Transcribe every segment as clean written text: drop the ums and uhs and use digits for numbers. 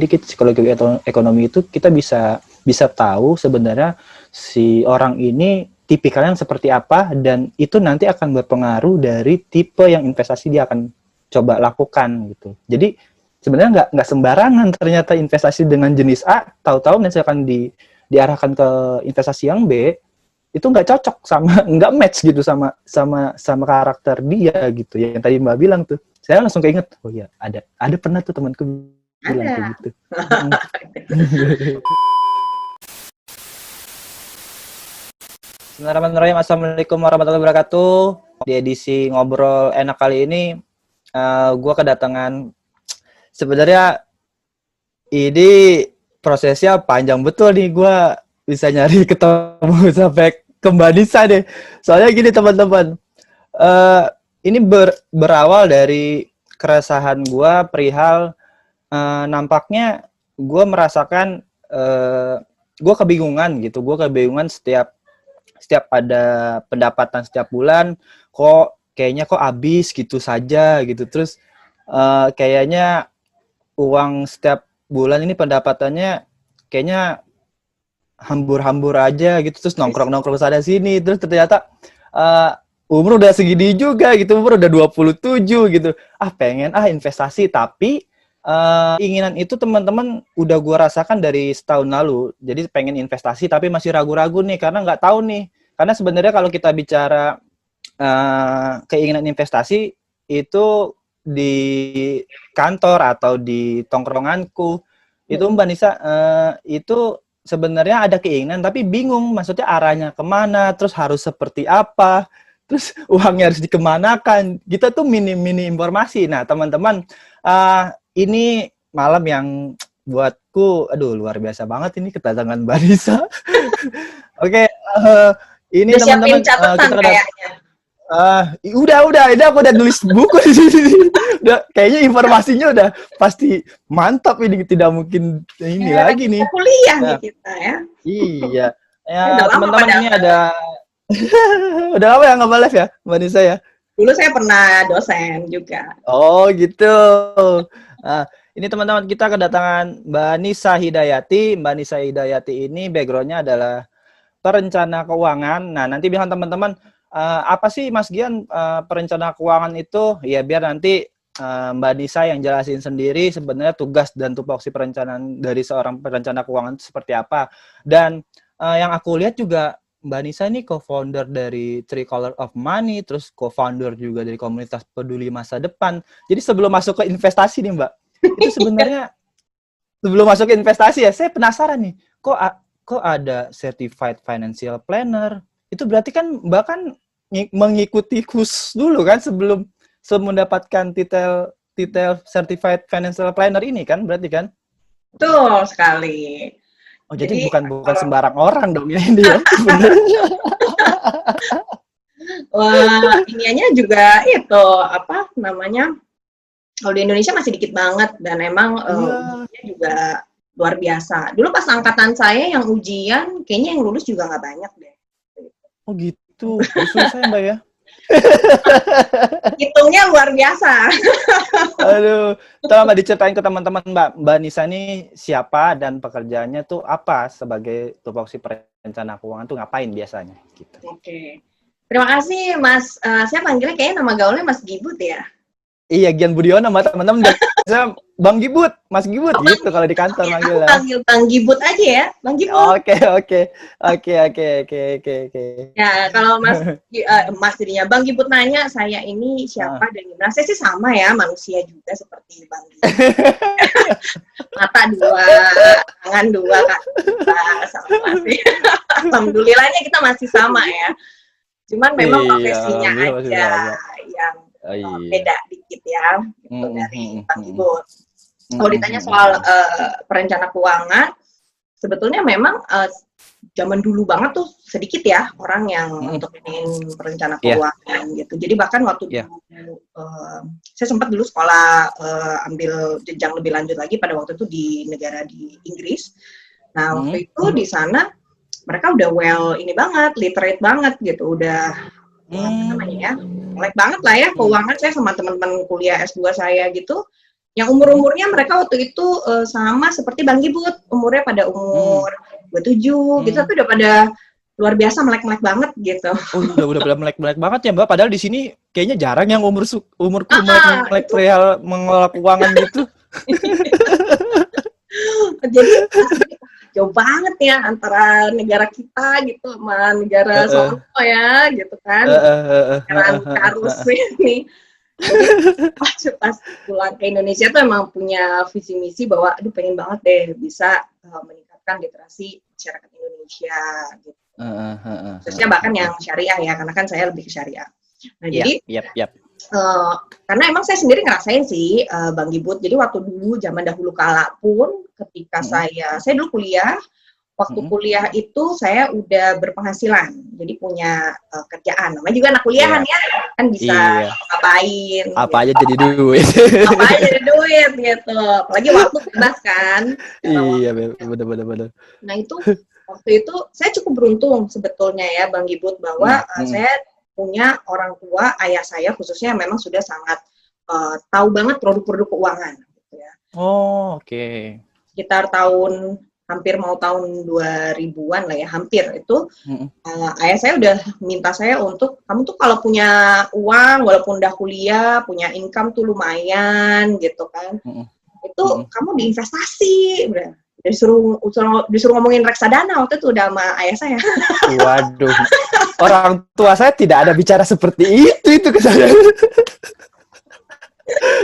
dikit psikologi ekonomi itu kita bisa tahu sebenarnya si orang ini tipikalnya seperti apa, dan itu nanti akan berpengaruh dari tipe yang investasi dia akan coba lakukan gitu. Jadi sebenarnya nggak sembarangan ternyata investasi dengan jenis A, tahu-tahu misalkan diarahkan ke investasi yang B, itu nggak cocok sama, nggak match gitu sama karakter dia gitu. Yang tadi Mbak bilang tuh, saya langsung keinget, oh ya ada pernah tuh temanku bilang kayak gitu. Bismillahirrahmanirrahim. Assalamualaikum warahmatullahi wabarakatuh. Di edisi ngobrol enak kali ini, gue kedatangan, sebenarnya ini prosesnya panjang betul nih, gue bisa nyari ketemu sampai ke Mbak Nisa deh. Soalnya gini teman-teman, ini berawal dari keresahan gue perihal nampaknya gue merasakan gue kebingungan gitu. Gue kebingungan setiap ada pendapatan setiap bulan, kayaknya habis gitu saja gitu. Terus kayaknya uang setiap bulan ini pendapatannya kayaknya hambur-hambur aja gitu, terus nongkrong-nongkrong sana sini, terus ternyata umur udah segini juga gitu, umur udah 27 gitu. Pengen investasi, tapi keinginan itu teman-teman udah gue rasakan dari setahun lalu. Jadi pengen investasi tapi masih ragu-ragu nih, karena nggak tahu nih. Karena sebenarnya kalau kita bicara keinginan investasi itu di kantor atau di tongkronganku, itu Mbak Nisa, itu sebenarnya ada keinginan tapi bingung maksudnya arahnya kemana, terus harus seperti apa, terus uangnya harus dikemanakan. Kita tuh mini informasi. Nah teman-teman, ini malam yang buatku, luar biasa banget ini kedatangan Mbak Nisa. Oke, ini teman-teman, kita kayaknya. Udah, ini aku udah nulis buku di sini. Udah, kayaknya informasinya udah pasti mantap ini, tidak mungkin ini lagi nih. Kuliah nih kita ya. Iya. Ya, teman-teman ini ada udah lama ya nggak live ya, Mbak Nisa ya? Dulu saya pernah dosen juga. Oh, gitu. Nah, ini teman-teman, kita kedatangan Mbak Nisa Hidayati. Mbak Nisa Hidayati ini background-nya adalah perencana keuangan. Nah, nanti bilang teman-teman, apa sih Mas Gian perencana keuangan itu? Ya biar nanti Mbak Nisa yang jelasin sendiri sebenarnya tugas dan tupoksi perencanaan dari seorang perencana keuangan itu seperti apa. Dan yang aku lihat juga Mbak Nisa ini co-founder dari Three Color of Money, terus co-founder juga dari komunitas peduli masa depan. Jadi sebelum masuk ke investasi nih Mbak, itu sebenarnya sebelum masuk ke investasi ya, saya penasaran nih, kok ada certified financial planner? Itu berarti kan Mbak kan mengikuti kurs dulu kan sebelum mendapatkan titel certified financial planner ini kan, berarti kan? Betul sekali. Oh, jadi bukan sembarang orang dong ini dia sebenarnya. Wah, iniannya juga itu apa namanya? Kalau di Indonesia masih dikit banget, dan emang ujiannya juga luar biasa. Dulu pas angkatan saya yang ujian, kayaknya yang lulus juga nggak banyak deh. Oh gitu, susah Mbak ya? Hitungnya luar biasa. Aduh, tolong Mbak diceritain ke teman-teman Mbak Nisa ini siapa dan pekerjaannya tuh apa sebagai tupoksi perencana keuangan tuh ngapain biasanya? Gitu. Oke. Terima kasih Mas, saya panggilnya kayaknya nama gaulnya Mas Gibut ya? Iya, Gian Budiono sama teman-teman biasa Bang Gibut, Mas Gibut gitu kalau di kantor manggilnya. Aku panggil Bang Gibut aja ya, Bang Gibut. Oke. Ya, kalau Mas dirinya Bang Gibut nanya saya ini siapa dan gimana, saya sih sama ya, manusia juga seperti Bang Gibut. Mata dua, tangan dua, kaki dua, sama sih. Alhamdulillahnya kita masih sama ya. Cuman memang profesinya aja yang beda dikit ya, gitu, dari Bang Gibut. Kalau ditanya soal perencana keuangan, sebetulnya memang zaman dulu banget tuh sedikit ya orang yang untuk ini perencana keuangan gitu. Jadi bahkan waktu dulu, saya sempat dulu sekolah ambil jenjang lebih lanjut lagi pada waktu itu di negara di Inggris. Nah waktu itu di sana mereka udah ini banget, literate banget gitu, udah apa namanya ya, melek banget lah ya keuangan. Saya sama teman-teman kuliah S2 saya gitu, Yang umur-umurnya mereka waktu itu sama seperti Bang Gibut, umurnya pada umur 27 gitu, tapi udah pada luar biasa melek-melek banget gitu. Oh, udah pada melek-melek banget ya, Mbak. Padahal di sini kayaknya jarang yang umurku melek-melek Itu perihal mengelola keuangan gitu. jadi jauh banget ya antara negara kita gitu sama negara Heeh. sono ya gitu kan. Heeh. Peran Karus ini. Jadi pas pulang ke Indonesia tuh emang punya visi misi bahwa aduh pengen banget deh bisa meningkatkan literasi masyarakat Indonesia gitu. Khususnya bahkan yang syariah ya, karena kan saya lebih ke syariah. Nah, jadi Yap. karena emang saya sendiri ngerasain sih Bang Gibut. Jadi waktu dulu zaman dahulu kala pun ketika saya dulu kuliah, waktu kuliah itu saya udah berpenghasilan, jadi punya kerjaan. Namanya juga anak kuliahan ya, kan bisa ngapain. Apa gitu. aja jadi duit. Apa aja jadi duit gitu. Apalagi waktu bebas kan. Iya, bener. Nah itu waktu itu saya cukup beruntung sebetulnya ya Bang Gibut bahwa saya punya orang tua, ayah saya khususnya memang sudah sangat tahu banget produk-produk keuangan. Gitu ya. Oh, oke. Sekitar hampir mau tahun 2000-an lah ya, hampir itu ayah saya udah minta saya untuk kamu tuh kalau punya uang walaupun udah kuliah, punya income tuh lumayan gitu kan. Itu kamu diinvestasi, udah disuruh ngomongin reksadana waktu itu udah sama ayah saya. Waduh. Orang tua saya tidak ada bicara seperti itu ke saya.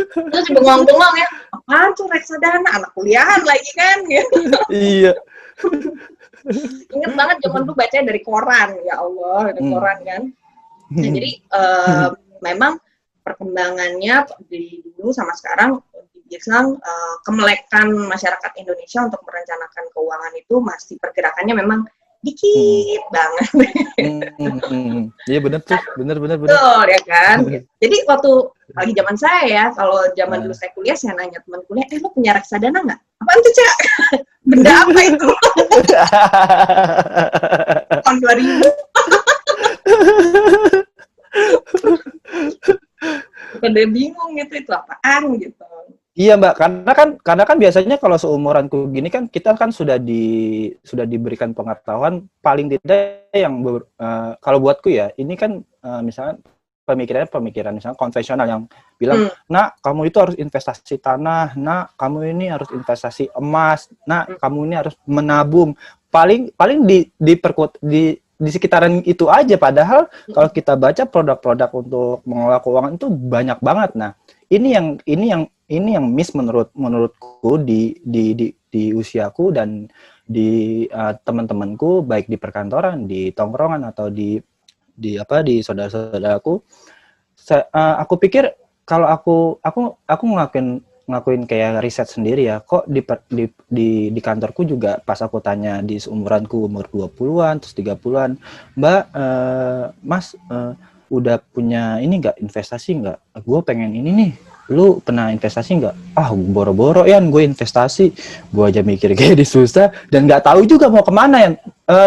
Terus bengong-bengong ya, apaan tuh reksadana, anak kuliahan lagi kan gitu. Iya. Ingat banget zaman dulu bacanya dari koran, ya Allah, dari koran kan. Nah, jadi memang perkembangannya di dulu sama sekarang dibilang kemelekan masyarakat Indonesia untuk merencanakan keuangan itu masih pergerakannya memang dikit banget. Iya benar tuh, benar. Betul ya kan. Jadi waktu lagi zaman saya ya, kalau zaman dulu saya kuliah, saya nanya teman kuliah, lu punya reksadana nggak? Apaan tuh Cak? Benda apa itu? Tahun 2000. Pada bingung gitu, itu apaan gitu. Iya Mbak, karena kan biasanya kalau seumuranku gini kan kita kan sudah diberikan pengetahuan paling tidak yang kalau buatku ya ini kan misalnya pemikiran misalnya konvensional yang bilang, nak kamu itu harus investasi tanah, nak kamu ini harus investasi emas, nak kamu ini harus menabung. Paling di sekitaran itu aja. Padahal kalau kita baca produk-produk untuk mengelola keuangan itu banyak banget. Nah ini yang miss menurutku di usiaku dan di teman-temanku baik di perkantoran, di tongkrongan atau di saudara-saudaraku. Aku pikir kalau aku ngelakuin kayak riset sendiri ya, kok di kantorku juga pas aku tanya di seumuranku umur 20-an terus 30-an, Mbak, Mas udah punya ini nggak, investasi nggak? Gue pengen ini nih. Lu pernah investasi nggak? Ah, boro-boro ya, gue investasi. Gue aja mikir kayak susah dan nggak tahu juga mau kemana ya.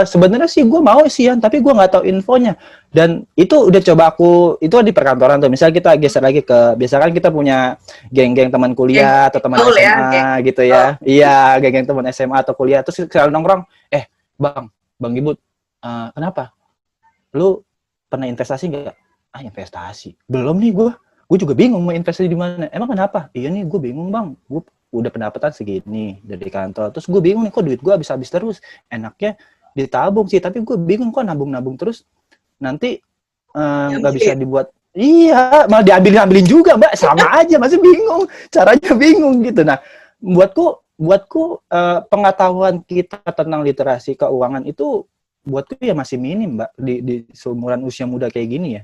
Sebenarnya sih gue mau sih ya, tapi gue nggak tahu infonya. Dan itu udah coba itu di perkantoran tuh. Misalnya kita geser lagi ke, biasakan kita punya geng-geng teman kuliah atau teman SMA gitu ya. Iya, geng-geng teman SMA atau kuliah. Terus selalu nongkrong, Bang Gibut, kenapa? Lu pernah investasi nggak? Ah, investasi. Belum nih gue juga bingung mau investasi di mana. Emang kenapa? Iya nih, gue bingung Bang. Gue udah pendapatan segini dari kantor. Terus gue bingung nih, kok duit gue habis-habis terus. Enaknya ditabung sih, tapi gue bingung kok nabung-nabung terus. Nanti nggak bisa dibuat. Iya, malah diambilin juga Mbak. Sama aja, masih bingung. Caranya bingung gitu. Nah, buatku pengetahuan kita tentang literasi keuangan itu buatku ya masih minim Mbak di seumuran usia muda kayak gini ya.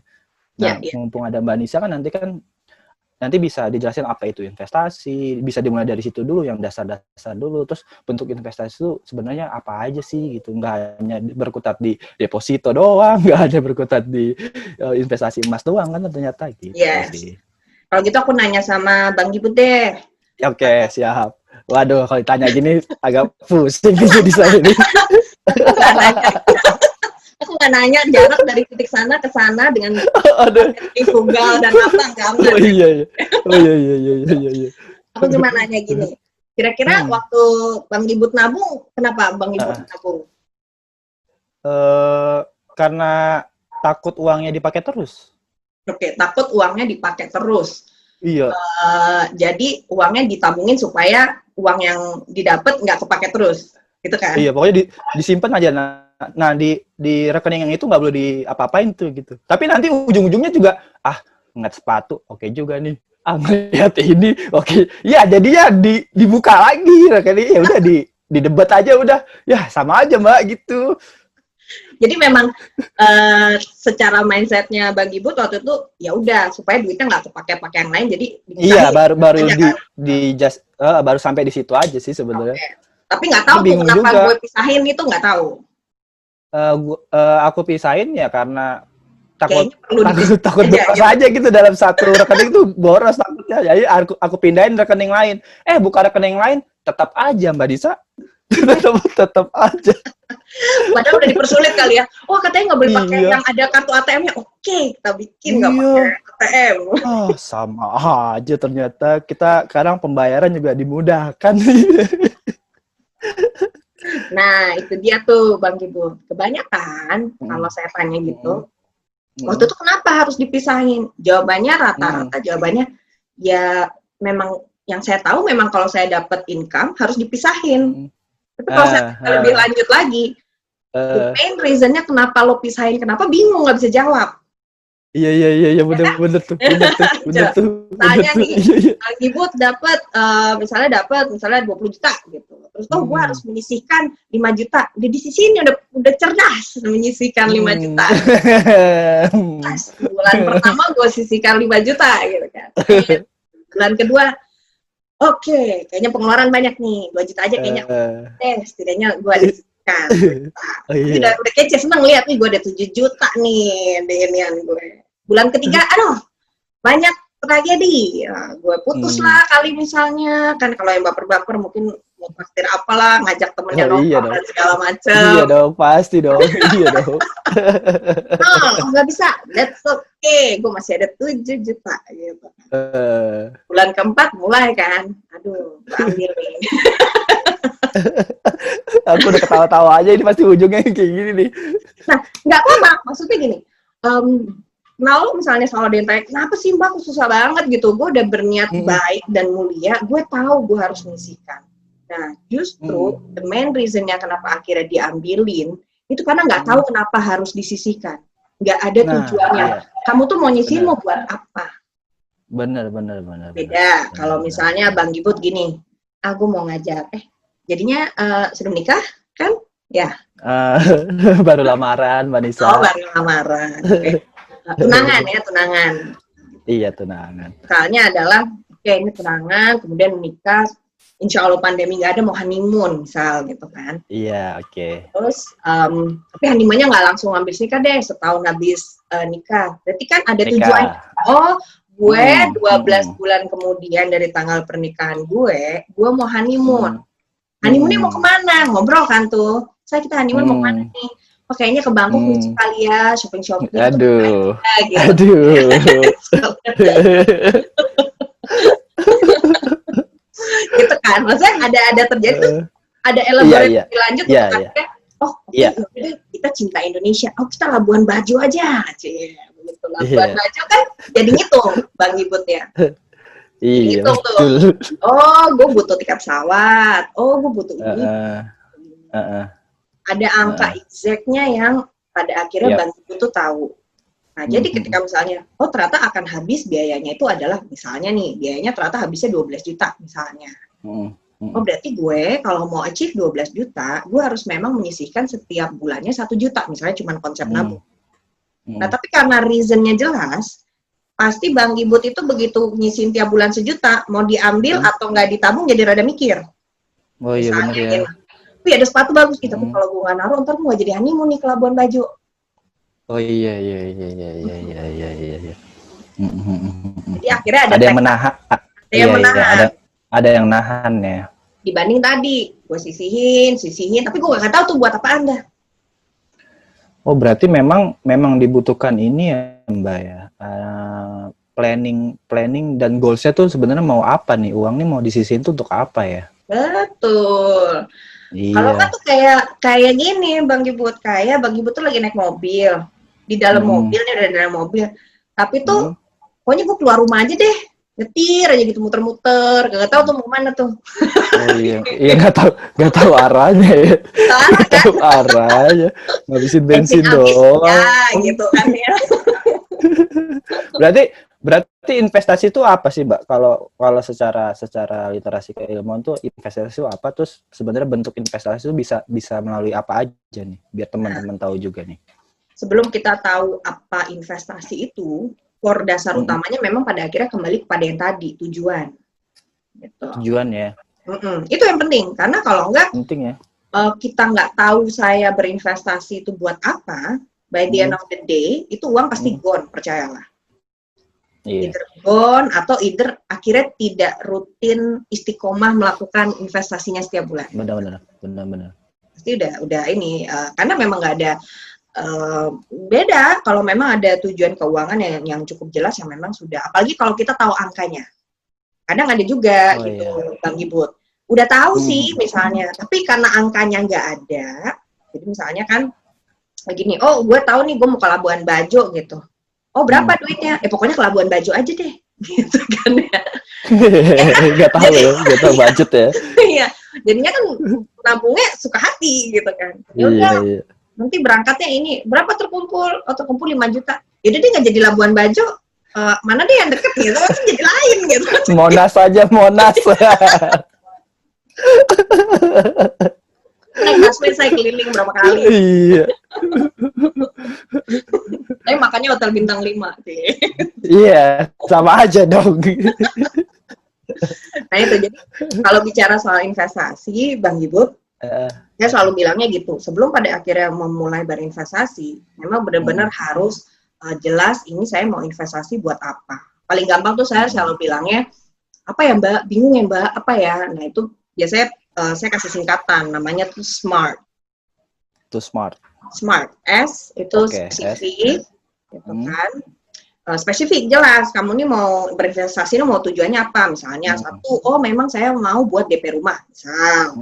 Nah, mumpung ada Mbak Nisa kan nanti bisa dijelasin apa itu investasi, bisa dimulai dari situ dulu yang dasar-dasar dulu, terus bentuk investasi itu sebenarnya apa aja sih gitu, nggak hanya berkutat di deposito doang, nggak ada berkutat di investasi emas doang kan ternyata gitu sih. Kalau gitu aku nanya sama Bang Gibut deh. Oke, siap. Waduh, kalau ditanya gini agak pusing jadi saya ini. Aku nggak nanya jarak dari titik sana ke sana dengan Google dan apa enggak. Oh iya. Aku cuma nanya gini, kira-kira waktu Bang Gibut nabung, kenapa Bang Gibut nabung? Karena takut uangnya dipakai terus. Oke, takut uangnya dipakai terus. Iya. Jadi uangnya ditabungin supaya uang yang didapat nggak kepake terus, gitu kan? Iya, pokoknya disimpan aja. Nah di rekening yang itu nggak boleh diapa-apain tuh gitu. Tapi nanti ujung-ujungnya juga ngeliat sepatu, oke juga nih. Ngeliat ini, oke. Ya jadinya dibuka lagi rekening. Ya udah didebat aja udah. Ya sama aja Mbak gitu. Jadi memang secara mindsetnya Bang Gibut waktu itu ya udah supaya duitnya nggak kepake-pakai yang lain, jadi iya baru baru sampai di situ aja sih sebenarnya. Okay. Tapi nggak tahu tuh kenapa juga. Gue pisahin itu nggak tahu. Aku pisahin ya karena takut boros gitu. aja gitu dalam satu rekening itu boros takutnya. Jadi aku pindahin rekening lain. Buka rekening lain tetap aja Mbak Disa. tetap aja. Padahal udah dipersulit kali ya. Oh katanya nggak boleh pakai yang ada kartu ATM-nya. Oke, kita bikin nggak pakai ATM. Sama aja ternyata kita sekarang pembayaran juga dimudahkan. Nah itu dia tuh Bang Gibut. Kebanyakan kalau saya tanya gitu, waktu itu kenapa harus dipisahin? Jawabannya rata-rata jawabannya ya memang yang saya tahu memang kalau saya dapat income harus dipisahin. Tapi kalau saya lebih lanjut lagi, the main reasonnya kenapa lo pisahin, kenapa bingung nggak bisa jawab. Iya bener tuh. Tanya nih, Bang Gibut dapat misalnya 20 juta gitu. Terus gue harus menyisihkan 5 juta. Udah disisihin udah cerdas menyisihkan 5 juta. Pas bulan pertama gue sisihkan 5 juta gitu kan. Bulan kedua oke, kayaknya pengeluaran banyak nih, 2 juta aja kayaknya. Setidaknya gue ada sisihkan. Udah kece, seneng lihat nih gue ada 7 juta nih denian gue. Bulan ketiga, aduh, banyak tragedi. Ya, gue putus lah kali misalnya. Kan kalau yang baper-baper mungkin mau pastir apalah, ngajak temennya nongkrong dan segala macam. Iya dong, pasti dong. Iya dong. Nggak bisa, that's okay. Gue masih ada 7 juta gitu. Bulan keempat mulai kan, aduh, ambil nih. Aku udah ketawa-tawa aja, ini pasti ujungnya kayak gini nih. Nah, nggak apa-apa, maksudnya gini. Kalau misalnya soal dia tanya, kenapa sih Mbak susah banget gitu, gue udah berniat baik dan mulia, gue tahu gue harus menyisihkan. Nah, justru the main reasonnya kenapa akhirnya diambilin, itu karena nggak tahu kenapa harus disisihkan. Nggak ada tujuannya. Iya. Kamu tuh mau nyisihin mau buat apa? Bener. Beda. Kalau misalnya Bang Gibut gini, aku mau ngajak, jadinya sudah menikah kan? Ya. Baru lamaran, Mbak Nisa. Oh, baru lamaran. Okay. Tunangan ya, tunangan. Iya, tunangan. Misalnya adalah, oke, ini tunangan, kemudian menikah, insya Allah pandemi nggak ada, mau honeymoon, misal gitu kan. Iya, oke. Terus, tapi honeymoonnya nggak langsung habis nikah deh, setahun habis nikah. Berarti kan ada tujuan. Oh, gue 12 bulan kemudian dari tanggal pernikahan gue mau honeymoon. Honeymoonnya mau kemana? Ngobrol kan tuh. Saya kita honeymoon mau kemana nih? Oh, kayaknya ke Bangkok kali ya, shopping. Aduh. Gitu. Aduh. Gitu kan. Maksudnya ada terjadi tuh, ada elaborasi lebih lanjut tuh oh, kita cinta Indonesia. Oh, kita Labuan Bajo aja. Begitu. Labuan Bajo kan jadi ngitung Bang Gibut ya. Iya, ngitung tuh. Oh, gue butuh tiket pesawat. Oh, gue butuh ini. Ada angka exactnya yang pada akhirnya Bang Gibut tuh tahu. Nah, jadi ketika misalnya, oh ternyata akan habis biayanya itu adalah, misalnya nih, biayanya ternyata habisnya 12 juta misalnya. Oh berarti gue kalau mau achieve 12 juta, gue harus memang menyisihkan setiap bulannya 1 juta, misalnya cuma konsep nabung. Nah, tapi karena reasonnya jelas, pasti Bang Gibut itu begitu nyisihin tiap bulan 1 juta, mau diambil atau nggak ditabung jadi rada mikir. Oh iya benar ya. Tapi ada sepatu bagus gitu, tapi kalau gue nggak naruh, ntar gue nggak jadi honeymoon nih ke Labuan Bajo. Oh iya. Jadi akhirnya ada yang menahan. Ada yang nahan ya. Dibanding tadi, gue sisihin, tapi gue nggak tahu tuh buat apa Anda. Oh berarti memang dibutuhkan ini ya Mbak ya. planning dan goalsnya tuh sebenarnya mau apa nih, uang nih mau disisihin tuh untuk apa ya? Betul. Kalau nggak Iya. tuh kayak gini Bang Gibut, kayak Bang Gibut tuh lagi naik mobil, di dalam mobil nih, udah di dalam mobil, tapi tuh pokoknya gue keluar rumah aja deh, nyetir aja gitu, muter-muter, gak tahu tuh mau mana tuh. Oh iya, iya nggak tahu arahnya ya, Salah nggak kan? tahu arahnya, ngabisin Bensin bensin habis ya, doang. gitu kan ya. Berarti investasi itu apa sih, Mbak? Kalau secara literasi keilmuan tuh investasi itu apa? Terus sebenarnya bentuk investasi itu bisa melalui apa aja nih? Biar teman-teman tahu juga nih. Sebelum kita tahu apa investasi itu, core dasar utamanya memang pada akhirnya kembali kepada yang tadi, tujuan. Gitu. Tujuan ya. Itu yang penting, karena kalau enggak, Penting ya. kita nggak tahu saya berinvestasi itu buat apa, by the end of the day, itu uang pasti gone, percayalah. Iya. Either gone, atau either akhirnya tidak rutin istiqomah melakukan investasinya setiap bulan. Benar. Pasti udah ini, karena memang nggak ada, beda kalau memang ada tujuan keuangan yang cukup jelas, yang memang sudah, apalagi kalau kita tahu angkanya. Kadang ada juga gitu, Bang Gibut. Udah tahu sih misalnya, tapi karena angkanya nggak ada, jadi misalnya kan begini, oh gue tahu nih gue mau ke Labuan Bajo gitu. Oh berapa duitnya? Pokoknya ke Labuan Bajo aja deh, gitu kan ya. Nggak tahu budget ya. Iya, jadinya kan nabungnya suka hati gitu kan. Ya udah, nanti berangkatnya ini berapa terkumpul? Oh terkumpul 5 juta. Yaudah deh nggak jadi Labuan Bajo. Mana deh yang deket gitu, jadi lain gitu. Monas aja, Monas. Naik busway saya keliling berapa kali. Iya. Tapi makannya hotel bintang 5 sih. Iya, sama aja dong. Nah itu, jadi kalau bicara soal investasi, Bang Gibut, saya selalu bilangnya gitu, sebelum pada akhirnya memulai berinvestasi, memang benar-benar harus jelas ini saya mau investasi buat apa. Paling gampang tuh saya selalu bilangnya, apa ya Mbak? Bingung ya Mbak? Apa ya? Nah itu biasanya saya kasih singkatan, namanya tuh SMART. Itu SMART. SMART, S itu spesifik, gitu kan. Spesifik, jelas, kamu nih mau berinvestasi, mau tujuannya apa? Misalnya satu, oh memang saya mau buat DP rumah, misal.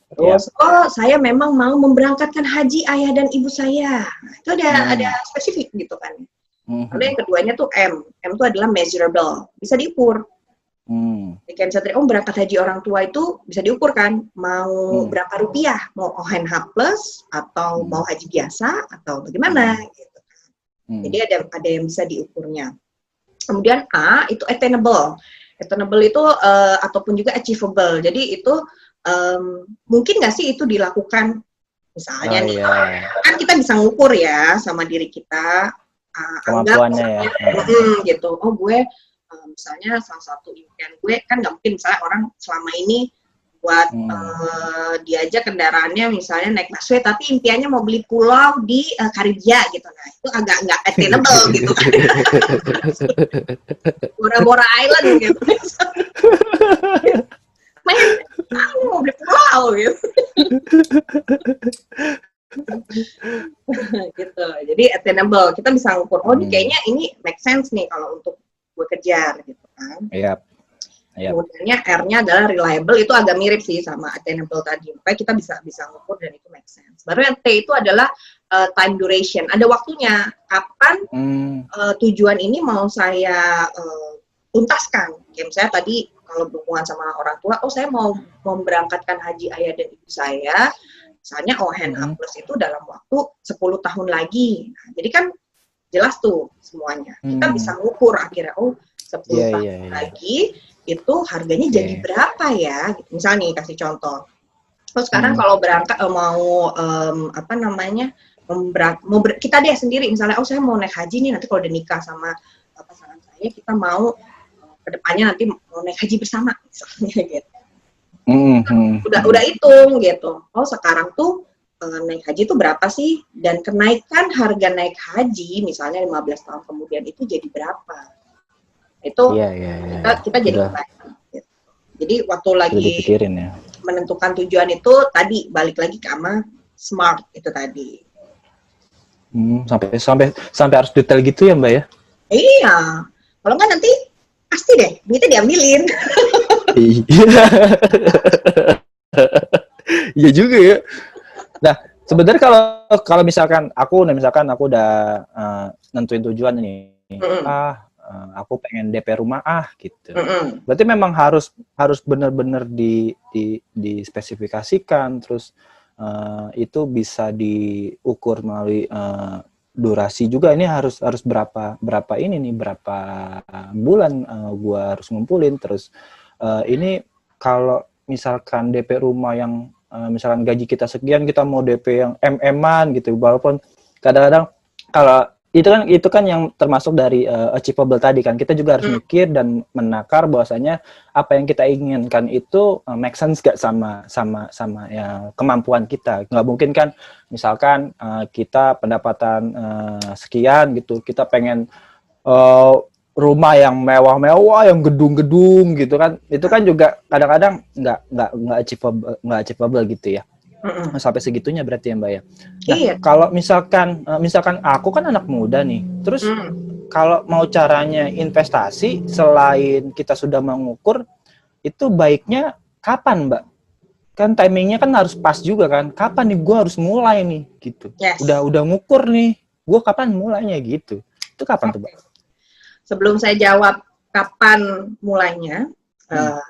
Terus, oh saya memang mau memberangkatkan haji ayah dan ibu saya. Nah, itu ada spesifik gitu kan. Lalu yang keduanya tuh M itu adalah measurable, bisa diukur. Oh berangkat haji orang tua itu bisa diukur kan, mau berapa rupiah, mau ONH plus atau mau haji biasa atau bagaimana gitu. Jadi ada yang bisa diukurnya. Kemudian A itu attainable. Attainable itu ataupun juga achievable. Jadi itu mungkin nggak sih itu dilakukan, misalnya nih, kan kita bisa ngukur ya sama diri kita, kemampuannya ya. Gitu. Oh gue misalnya salah satu impian gue kan nggak mungkin misalnya orang selama ini buat diajak kendaraannya misalnya naik busway, tapi impiannya mau beli pulau di Karibia gitu. Nah itu agak nggak attainable gitu kan. Bora-Bora Island gitu. Aku mau beli pulau gitu. Gitu. Jadi attainable, kita bisa ngukur, oh ini kayaknya ini make sense nih kalau untuk gue kejar gitu kan. Kemudiannya R-nya adalah reliable, itu agak mirip sih sama attainable tadi. Makanya kita bisa ngukur dan itu make sense. Baru yang T itu adalah time duration, ada waktunya. Kapan tujuan ini mau saya tuntaskan. Kayak misalnya tadi kalau berhubungan sama orang tua, oh saya mau memberangkatkan haji ayah dan ibu saya, misalnya ONH plus itu dalam waktu 10 tahun lagi. Nah, jadi kan jelas tuh semuanya. Kita bisa ngukur akhirnya, oh 10 tahun lagi itu harganya jadi berapa ya? Misalnya nih kasih contoh. Oh sekarang kalau berangkat mau kita deh sendiri misalnya, oh saya mau naik haji nih, nanti kalau udah nikah sama pasangan saya, kita mau kedepannya nanti mau naik haji bersama misalnya gitu. Udah hitung gitu. Oh sekarang tuh naik haji itu berapa sih? Dan kenaikan harga naik haji misalnya 15 tahun kemudian itu jadi berapa? Itu kita jadi kebayang. Gitu. Jadi waktu lagi menentukan tujuan itu tadi balik lagi ke sama SMART itu tadi. Sampai harus detail gitu ya Mbak ya? Iya. Kalau nggak nanti pasti deh duitnya diambilin. Iya. Iya juga ya. Nah, sebenarnya kalau kalau misalkan aku udah nentuin tujuan nih. Mm-mm. Aku pengen DP rumah gitu. Mm-mm. Berarti memang harus benar-benar dispesifikasikan, terus itu bisa diukur melalui durasi juga. Ini harus berapa ini nih, berapa bulan gua harus ngumpulin. Terus ini kalau misalkan DP rumah yang misalkan gaji kita sekian, kita mau DP yang MM-an gitu, walaupun kadang-kadang kalau itu kan yang termasuk dari achievable tadi kan, kita juga harus mikir dan menakar bahwasanya apa yang kita inginkan itu make sense gak sama ya kemampuan kita. Nggak mungkin kan misalkan kita pendapatan sekian gitu, kita pengen rumah yang mewah-mewah, yang gedung-gedung gitu kan, itu kan juga kadang-kadang nggak achievable gitu ya. Mm-mm. Sampai segitunya berarti ya Mbak ya. Nah, Iya. kalau misalkan aku kan anak muda nih, terus kalau mau caranya investasi selain kita sudah mengukur, itu baiknya kapan Mbak? Kan timingnya kan harus pas juga kan. Kapan nih gue harus mulai nih gitu. Yes. Udah ngukur nih, gue kapan mulainya gitu. Itu kapan tuh Mbak? Sebelum saya jawab kapan mulainya,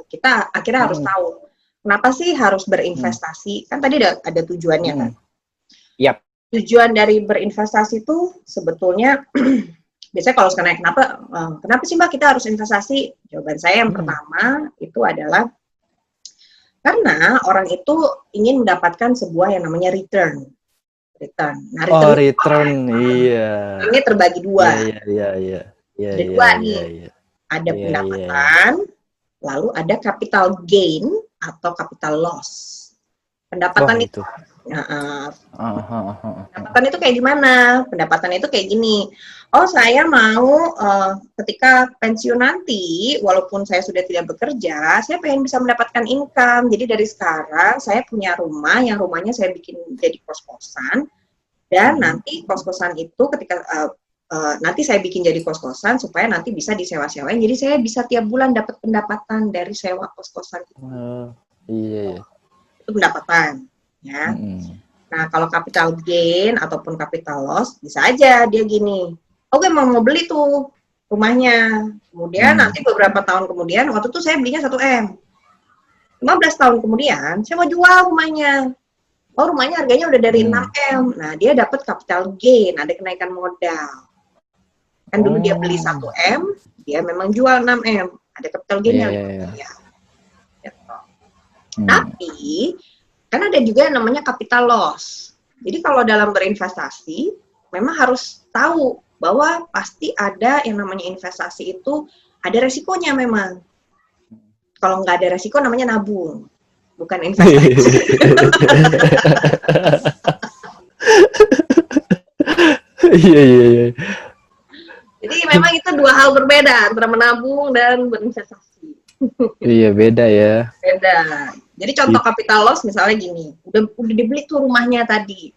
kita akhirnya harus tahu kenapa sih harus berinvestasi. Kan tadi ada tujuannya kan. Yap. Tujuan dari berinvestasi itu sebetulnya biasanya kalau sekarang kenapa sih Mbak kita harus investasi? Jawaban saya yang pertama itu adalah karena orang itu ingin mendapatkan sebuah yang namanya return. Nah, return, iya. Ini terbagi dua. Iya. Ada dua nih. Ada pendapatan, lalu ada capital gain atau capital loss. Pendapatan itu. Pendapatan itu kayak gimana? Pendapatan itu kayak gini. Oh, saya mau ketika pensiun nanti, walaupun saya sudah tidak bekerja, saya pengen bisa mendapatkan income. Jadi dari sekarang saya punya rumah, yang rumahnya saya bikin jadi kos-kosan, dan nanti kos-kosan itu ketika nanti saya bikin jadi kos-kosan supaya nanti bisa disewa-sewain. Jadi saya bisa tiap bulan dapat pendapatan dari sewa kos-kosan. Iya. Itu pendapatan, ya. Nah, kalau capital gain ataupun capital loss, bisa aja dia gini. Oke, mau beli tuh rumahnya. Kemudian nanti beberapa tahun kemudian, waktu itu saya belinya 1M. 15 tahun kemudian, saya mau jual rumahnya. Oh, rumahnya harganya udah dari 6M. Nah, dia dapat capital gain, ada kenaikan modal. Kan dulu dia beli 1M, dia memang jual 6M. Ada capital gain-nya. Iya. Tapi, kan ada juga yang namanya capital loss. Jadi kalau dalam berinvestasi, memang harus tahu bahwa pasti ada yang namanya investasi itu ada resikonya memang. Kalau nggak ada resiko namanya nabung, bukan investasi. Iya. Jadi memang itu dua hal berbeda antara menabung dan berinvestasi. Iya, beda ya. Beda. Jadi contoh capital loss misalnya gini, udah dibeli tuh rumahnya tadi,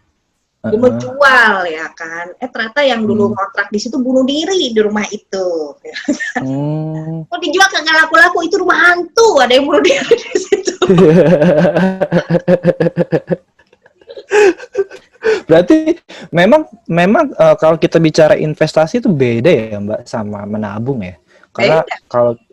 dia mau jual ya kan, ternyata yang dulu kontrak di situ bunuh diri di rumah itu. Kok dijual kagak laku-laku, itu rumah hantu, ada yang bunuh diri di situ. Berarti memang kalau kita bicara investasi itu beda ya Mbak sama menabung ya. Karena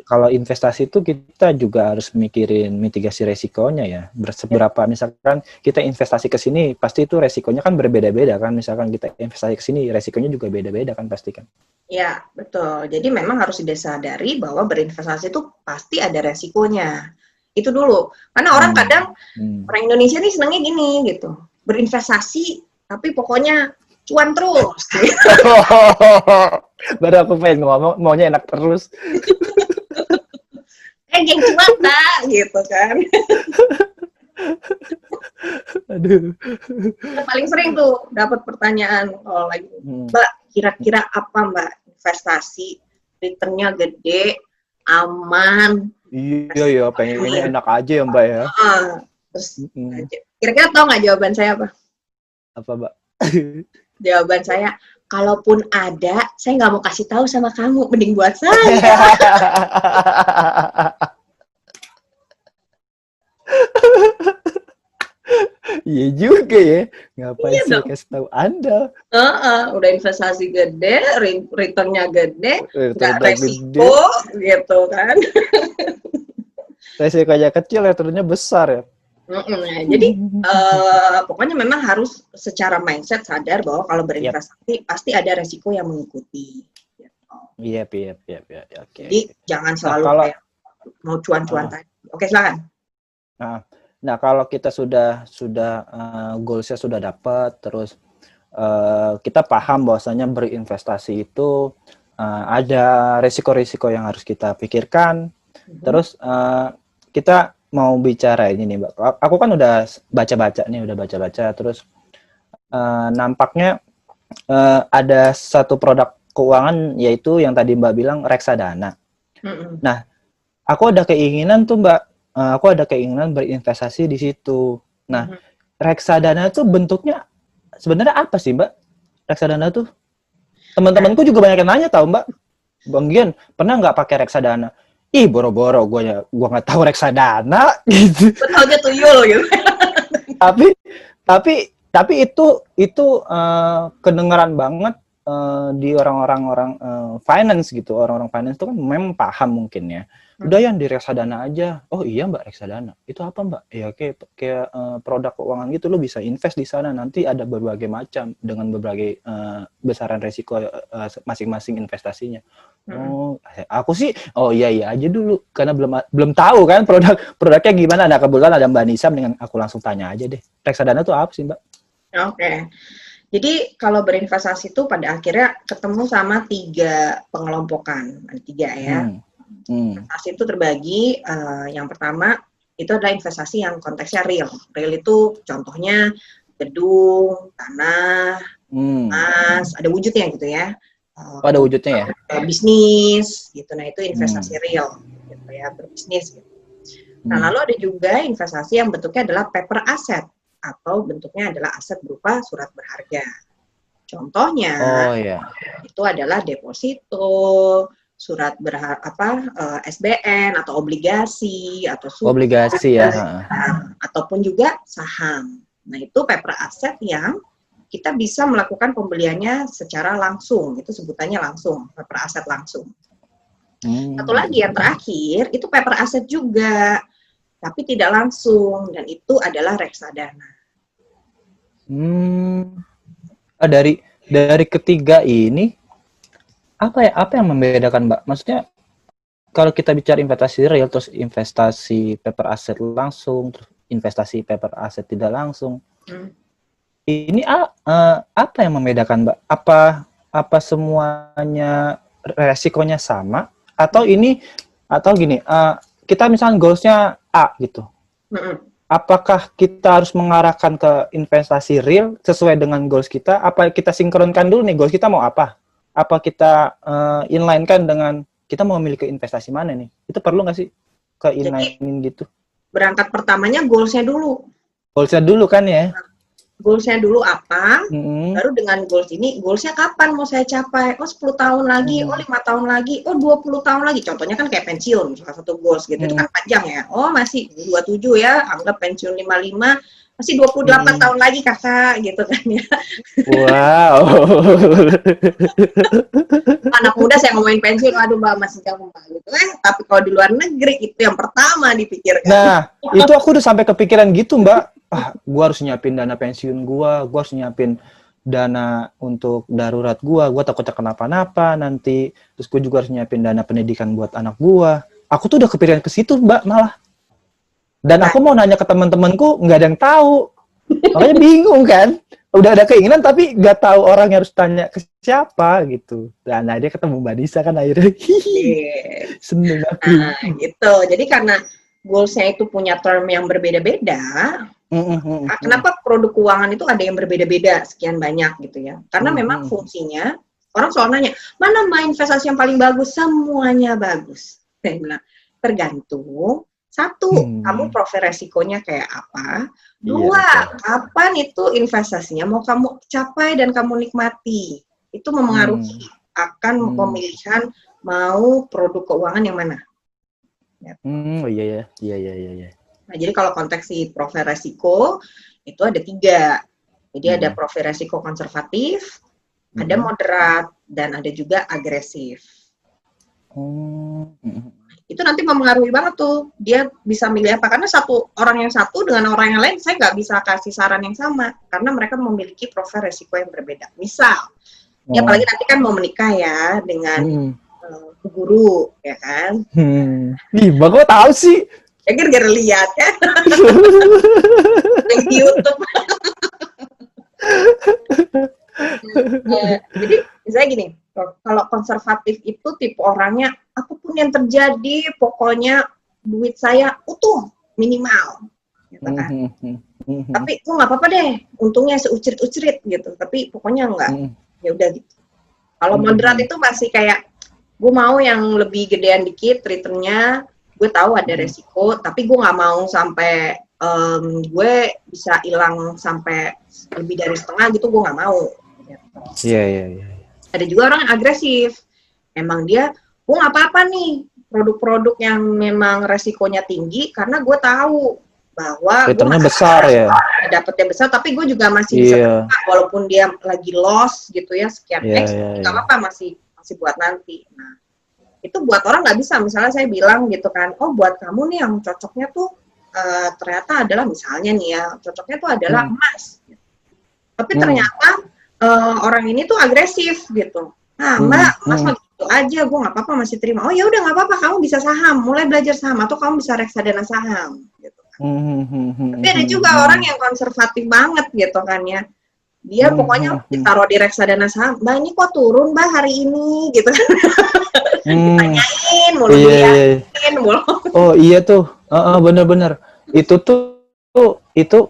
kalau investasi itu kita juga harus mikirin mitigasi resikonya ya. Seberapa misalkan kita investasi ke sini, pasti itu resikonya kan berbeda-beda kan. Misalkan kita investasi ke sini, resikonya juga beda-beda kan pasti kan. Ya, betul. Jadi memang harus disadari bahwa berinvestasi itu pasti ada resikonya. Itu dulu. Karena orang kadang, orang Indonesia nih senangnya gini gitu. Berinvestasi, tapi pokoknya cuan terus. Baru aku pengen ngomong, maunya enak terus. Geng cuan tak, gitu kan. Aduh. Paling sering tuh dapat pertanyaan, lagi, Mbak, kira-kira apa Mbak investasi, returnnya gede, aman. Iya, pengennya enak aja ya Mbak ya. Terus, kira-kira tau nggak jawaban saya apa? Apa Mbak? Jawaban saya, kalaupun ada, saya nggak mau kasih tahu sama kamu, mending buat saya. Iya juga ya. Ngapain Iya sih dong. kasih tahu Anda? Udah investasi gede, returnnya gede, nggak Returnnya gede, resiko, gitu kan. resikonya kecil, returnnya besar ya. Jadi pokoknya memang harus secara mindset sadar bahwa kalau Yap. berinvestasi pasti ada resiko yang mengikuti. Gitu. Iya, iya, iya, iya. Oke, Jadi oke. jangan Nah, selalu kalau kayak mau cuan-cuan ah, tadi. Oke, silakan. nah, nah, kalau kita sudah goalsnya sudah dapat, terus kita paham bahwasanya berinvestasi itu ada risiko-risiko yang harus kita pikirkan. Terus kita mau bicara ini nih, Mbak. Aku kan udah baca-baca, terus nampaknya ada satu produk keuangan yaitu yang tadi Mbak bilang reksadana. Mm-mm. Nah, aku ada keinginan tuh Mbak, aku ada keinginan berinvestasi di situ. Nah, Mhm. reksadana tuh bentuknya sebenarnya apa sih Mbak? Reksadana tuh Nah, teman-temanku juga banyak yang nanya tahu Mbak. Bang Gian pernah nggak pakai reksadana? Ih boro-boro gua nggak tahu reksadana gitu. betul aja tuyul gitu. tapi tapi itu kedengeran banget di orang-orang finance gitu, orang-orang finance itu kan memang paham mungkin ya, udah yang di reksadana aja. Oh iya Mbak, reksadana itu apa Mbak? Ya kayak produk keuangan gitu, lo bisa invest di sana, nanti ada berbagai macam dengan berbagai besaran resiko masing-masing investasinya. Mm-mm. Oh, aku sih, oh iya aja dulu, karena belum tahu kan produknya gimana. Nah kebetulan ada Mbak Nisa, dengan aku langsung tanya aja deh. Reksadana tuh apa sih Mbak? Oke. Jadi kalau berinvestasi itu pada akhirnya ketemu sama 3 pengelompokan. Ada 3 ya. Hmm. Hmm. Investasi itu terbagi, yang pertama itu adalah investasi yang konteksnya real. Real itu contohnya gedung, tanah, Hmm. emas, ada wujudnya gitu ya. Oh, ada wujudnya ya? Bisnis gitu. Nah, itu investasi Hmm. real gitu ya, berbisnis gitu. Nah, Hmm. lalu ada juga investasi yang bentuknya adalah paper asset atau bentuknya adalah aset berupa surat berharga. Contohnya Oh ya, itu adalah deposito, surat SBN atau obligasi atau suku obligasi ya. ataupun juga saham. Nah, itu paper asset yang kita bisa melakukan pembeliannya secara langsung, itu sebutannya langsung, paper asset langsung. Satu lagi yang terakhir, itu paper asset juga, tapi tidak langsung, dan itu adalah reksadana. Dari ketiga ini apa yang membedakan Mbak? Maksudnya kalau kita bicara investasi real, terus investasi paper asset langsung, terus investasi paper asset tidak langsung, ini apa yang membedakan Mbak? Apa semuanya resikonya sama, atau gini, kita misalnya goalsnya A gitu. Apakah kita harus mengarahkan ke investasi real sesuai dengan goals kita? Apa kita sinkronkan dulu nih, goals kita mau apa? Apa kita inline-kan dengan kita mau memilih ke investasi mana nih? Itu perlu nggak sih ke Jadi inline gitu? berangkat pertamanya goals-nya dulu. Goalsnya dulu kan ya? Goals-nya dulu apa, Mm-hmm. baru dengan goals ini, goals-nya kapan mau saya capai? Oh 10 tahun lagi, oh 5 tahun lagi, oh 20 tahun lagi. Contohnya kan kayak pensiun, salah satu goals gitu, itu kan panjang ya. Oh masih 27 ya, anggap pensiun 55, masih 28 tahun lagi kakak, gitu kan ya. Wow. Anak muda saya ngomongin pensiun, aduh mbak masih jauh mbak gitu kan. Tapi kalau di luar negeri itu yang pertama dipikirkan. Nah, itu aku udah sampai kepikiran gitu Mbak. Gue harus nyiapin dana pensiun gue harus nyiapin dana untuk darurat gue takutnya kenapa-napa nanti, terus gue juga harus nyiapin dana pendidikan buat anak gue. Aku tuh udah kepikiran ke situ Mbak malah. Dan aku mau nanya ke teman-temanku, nggak ada yang tahu. Makanya bingung kan. Udah ada keinginan tapi nggak tahu orang yang harus tanya ke siapa gitu. Dan nah, dia ketemu Mbak Nisa kan akhirnya. Seneng aku. Nah, gitu. Jadi karena goals-nya itu punya term yang berbeda-beda, kenapa produk keuangan itu ada yang berbeda-beda sekian banyak gitu ya? Karena memang fungsinya, orang selalu nanya, mana main investasi yang paling bagus? Semuanya bagus. Saya bilang, tergantung. Satu, kamu profil resikonya kayak apa? Dua, kapan itu investasinya mau kamu capai dan kamu nikmati? itu memengaruhi akan pemilihan mau produk keuangan yang mana. Oh iya ya. Nah, jadi kalau konteks si profil resiko itu ada 3. Jadi ada profil resiko konservatif, ada moderat, dan ada juga agresif. Itu nanti mempengaruhi banget tuh. Dia bisa milih apa. Karena orang yang satu dengan orang yang lain, saya nggak bisa kasih saran yang sama. Karena mereka memiliki profil resiko yang berbeda. Misal, ya apalagi nanti kan mau menikah ya dengan guru, ya kan? Ih, Mbak kok tahu sih? Ya gara-gara lihat kan? Di YouTube. Jadi misalnya gini, kalau konservatif itu tipe orangnya apapun yang terjadi, pokoknya duit saya utuh minimal, gitu kan. Tapi itu nggak apa-apa deh, untungnya seucrit-ucrit gitu. Tapi pokoknya nggak, ya udah gitu. Kalau moderat itu masih kayak gue mau yang lebih gedean dikit returnnya, gue tahu ada resiko, tapi gue nggak mau sampai gue bisa hilang sampai lebih dari setengah gitu, gue nggak mau. Iya. Ada juga orang yang agresif, emang dia, gue nggak apa-apa nih produk-produk yang memang resikonya tinggi karena gue tahu bahwa returnnya besar ya, dapetnya besar, tapi gue juga masih bisa terima walaupun dia lagi loss gitu ya sekian X, nggak apa-apa, masih buat nanti. Nah itu buat orang nggak bisa, misalnya saya bilang gitu kan, oh buat kamu nih yang cocoknya tuh ternyata adalah misalnya nih ya, cocoknya tuh adalah emas, tapi ternyata orang ini tuh agresif gitu. Nah mbak, emas mah gitu aja, gue nggak apa-apa masih terima. Oh ya udah nggak apa-apa, kamu bisa saham, mulai belajar saham, atau kamu bisa reksadana saham gitu. Tapi ada juga orang yang konservatif banget gitu kan ya, dia pokoknya ditaruh di reksadana saham, mbak ini kok turun mbak hari ini gitu kan. Ditanyain mulu, diyakin mulu. Oh iya tuh, bener-bener itu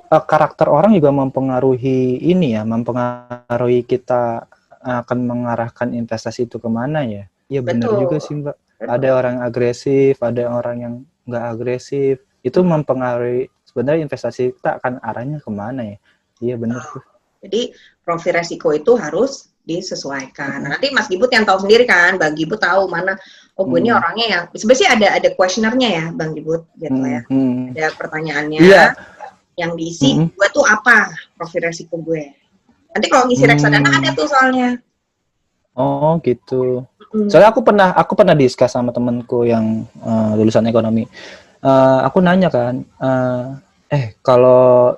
karakter orang juga mempengaruhi ini ya, mempengaruhi kita akan mengarahkan investasi itu kemana ya. Iya benar juga sih Mbak. Ada orang yang agresif, ada orang yang nggak agresif. Itu mempengaruhi sebenarnya investasi kita akan arahnya kemana ya. Iya benar tuh. Jadi profil resiko itu harus disesuaikan. Nah, nanti Mas Gibut yang tahu sendiri kan, Bang Gibut tahu mana, oh gue ini orangnya yang, sebenarnya ada questionnaire-nya ya Bang Gibut gitu ya. Ada pertanyaannya yang diisi, gue tuh apa profil resiko gue. Nanti kalau ngisi reksadana ada tuh soalnya. Oh gitu. Soalnya aku pernah diskus sama temanku yang lulusan ekonomi. Aku nanya kan, kalau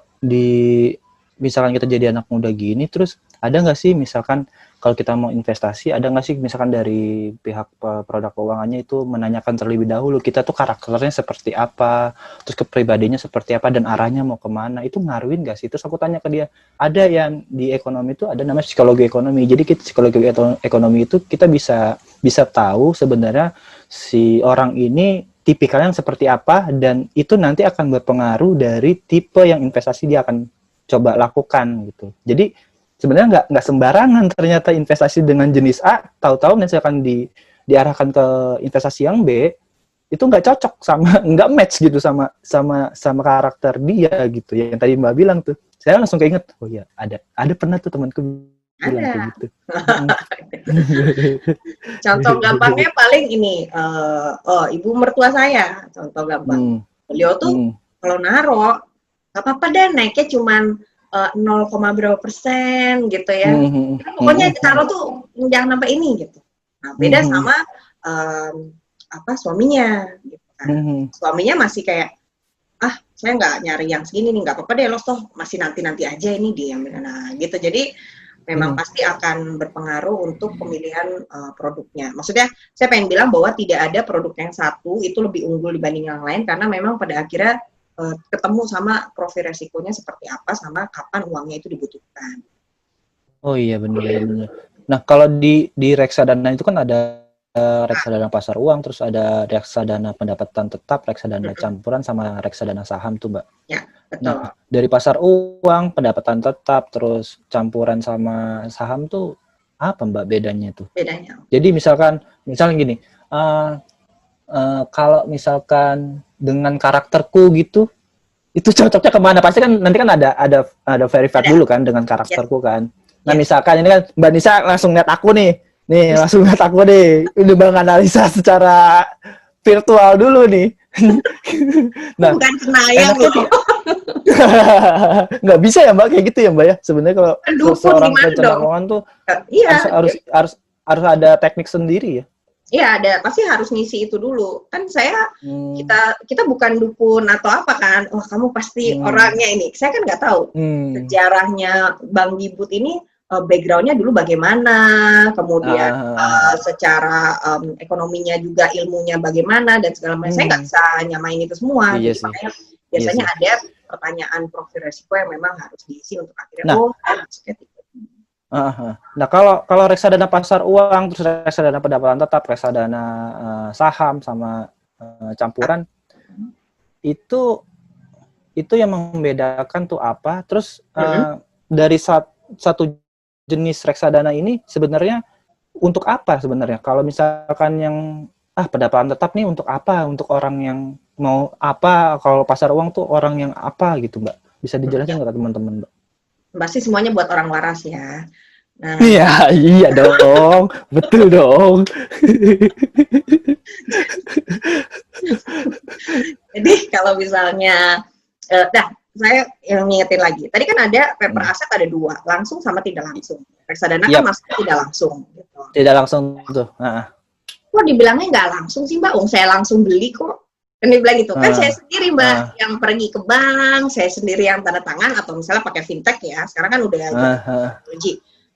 misalkan kita jadi anak muda gini, terus ada nggak sih misalkan kalau kita mau investasi, ada nggak sih misalkan dari pihak produk keuangannya itu menanyakan terlebih dahulu kita tuh karakternya seperti apa, terus kepribadiannya seperti apa, dan arahnya mau kemana, itu ngaruhin nggak sih? Terus aku tanya ke dia, ada yang di ekonomi itu ada namanya psikologi ekonomi. Jadi psikologi ekonomi itu kita bisa tahu sebenarnya si orang ini tipikalnya seperti apa, dan itu nanti akan berpengaruh dari tipe yang investasi dia akan coba lakukan gitu. Jadi sebenarnya nggak sembarangan ternyata investasi dengan jenis A, tahu-tahu misalkan diarahkan ke investasi yang B, itu nggak cocok sama, nggak match gitu sama karakter dia gitu. Yang tadi Mbak bilang tuh, saya langsung keinget, oh iya ada pernah tuh temanku bilang kayak gitu. Contoh gampangnya paling ini, ibu mertua saya, contoh gampang. Beliau tuh kalau naro, nggak apa-apa deh naiknya cuman 0, berapa persen gitu ya. Pokoknya taruh tuh jangan sampai ini gitu. Nah, beda sama suaminya gitu kan. Suaminya masih kayak, saya nggak nyari yang segini nih, nggak apa-apa deh loh, toh masih nanti aja ini dia. Nah gitu. Jadi memang pasti akan berpengaruh untuk pemilihan produknya. Maksudnya saya pengen bilang bahwa tidak ada produk yang satu itu lebih unggul dibanding yang lain, karena memang pada akhirnya ketemu sama profil resikonya seperti apa, sama kapan uangnya itu dibutuhkan. Oh iya benar. Nah kalau di reksadana itu kan ada reksadana pasar uang, terus ada reksadana pendapatan tetap, reksadana campuran, sama reksadana saham tuh Mbak. Ya betul. Nah dari pasar uang, pendapatan tetap, terus campuran sama saham tuh apa Mbak bedanya tuh? Bedanya. Jadi misalnya gini, kalau misalkan dengan karakterku gitu, itu cocoknya kemana? Pasti kan nanti kan ada verified dulu kan dengan karakterku kan. Nah, Yes. misalkan ini kan Mbak Nisa langsung lihat aku nih. Nih, langsung lihat aku nih. Udah Bang analisa secara virtual dulu nih. Nah, Bukan cenayang enaknya loh. nggak bisa ya Mbak kayak gitu ya Mbak ya. Sebenarnya kalau Kan dukun seorang gimana perencana dong? keuangan tuh Iya, harus ada teknik sendiri ya. iya ada pasti harus ngisi itu dulu. Kan Hmm, kita bukan dukun atau apa kan? Wah kamu pasti hmm, orangnya ini. Saya kan nggak tahu hmm. sejarahnya Bang Gibut ini backgroundnya dulu bagaimana, kemudian Ah, secara ekonominya juga ilmunya bagaimana dan segala macam. Saya nggak hmm. bisa nyamain itu semua. Iya Jadi sih, makanya iya biasanya sih. ada pertanyaan profil resiko yang memang harus diisi untuk akhirnya Nah, masuknya tipe. nah kalau reksadana pasar uang, terus reksadana pendapatan tetap, reksadana saham sama campuran itu yang membedakan tuh apa? Terus Mm-mm. dari satu jenis reksadana ini sebenarnya untuk apa sebenarnya? Kalau misalkan yang pendapatan tetap nih untuk apa? Untuk orang yang mau apa? Kalau pasar uang tuh orang yang apa gitu, Mbak? Bisa dijelasin nggak ke teman-teman, Mbak? Pasti semuanya buat orang waras ya. Nah, Iya, iya dong. Betul dong. jadi kalau misalnya, saya yang ngingetin lagi. Tadi kan ada paper Hmm. aset ada dua, langsung sama tidak langsung. Reksadana kan Yap, masuknya tidak langsung. Gitu. tidak langsung tuh. Kok dibilangnya nggak langsung sih Mbak? Saya langsung beli kok. Kan dia bilang gitu. Kan saya Ah, sendiri Mbak ah, yang pergi ke bank, saya sendiri yang tanda tangan atau misalnya pakai fintech ya. Sekarang kan udah zaman ah, ah, teknologi.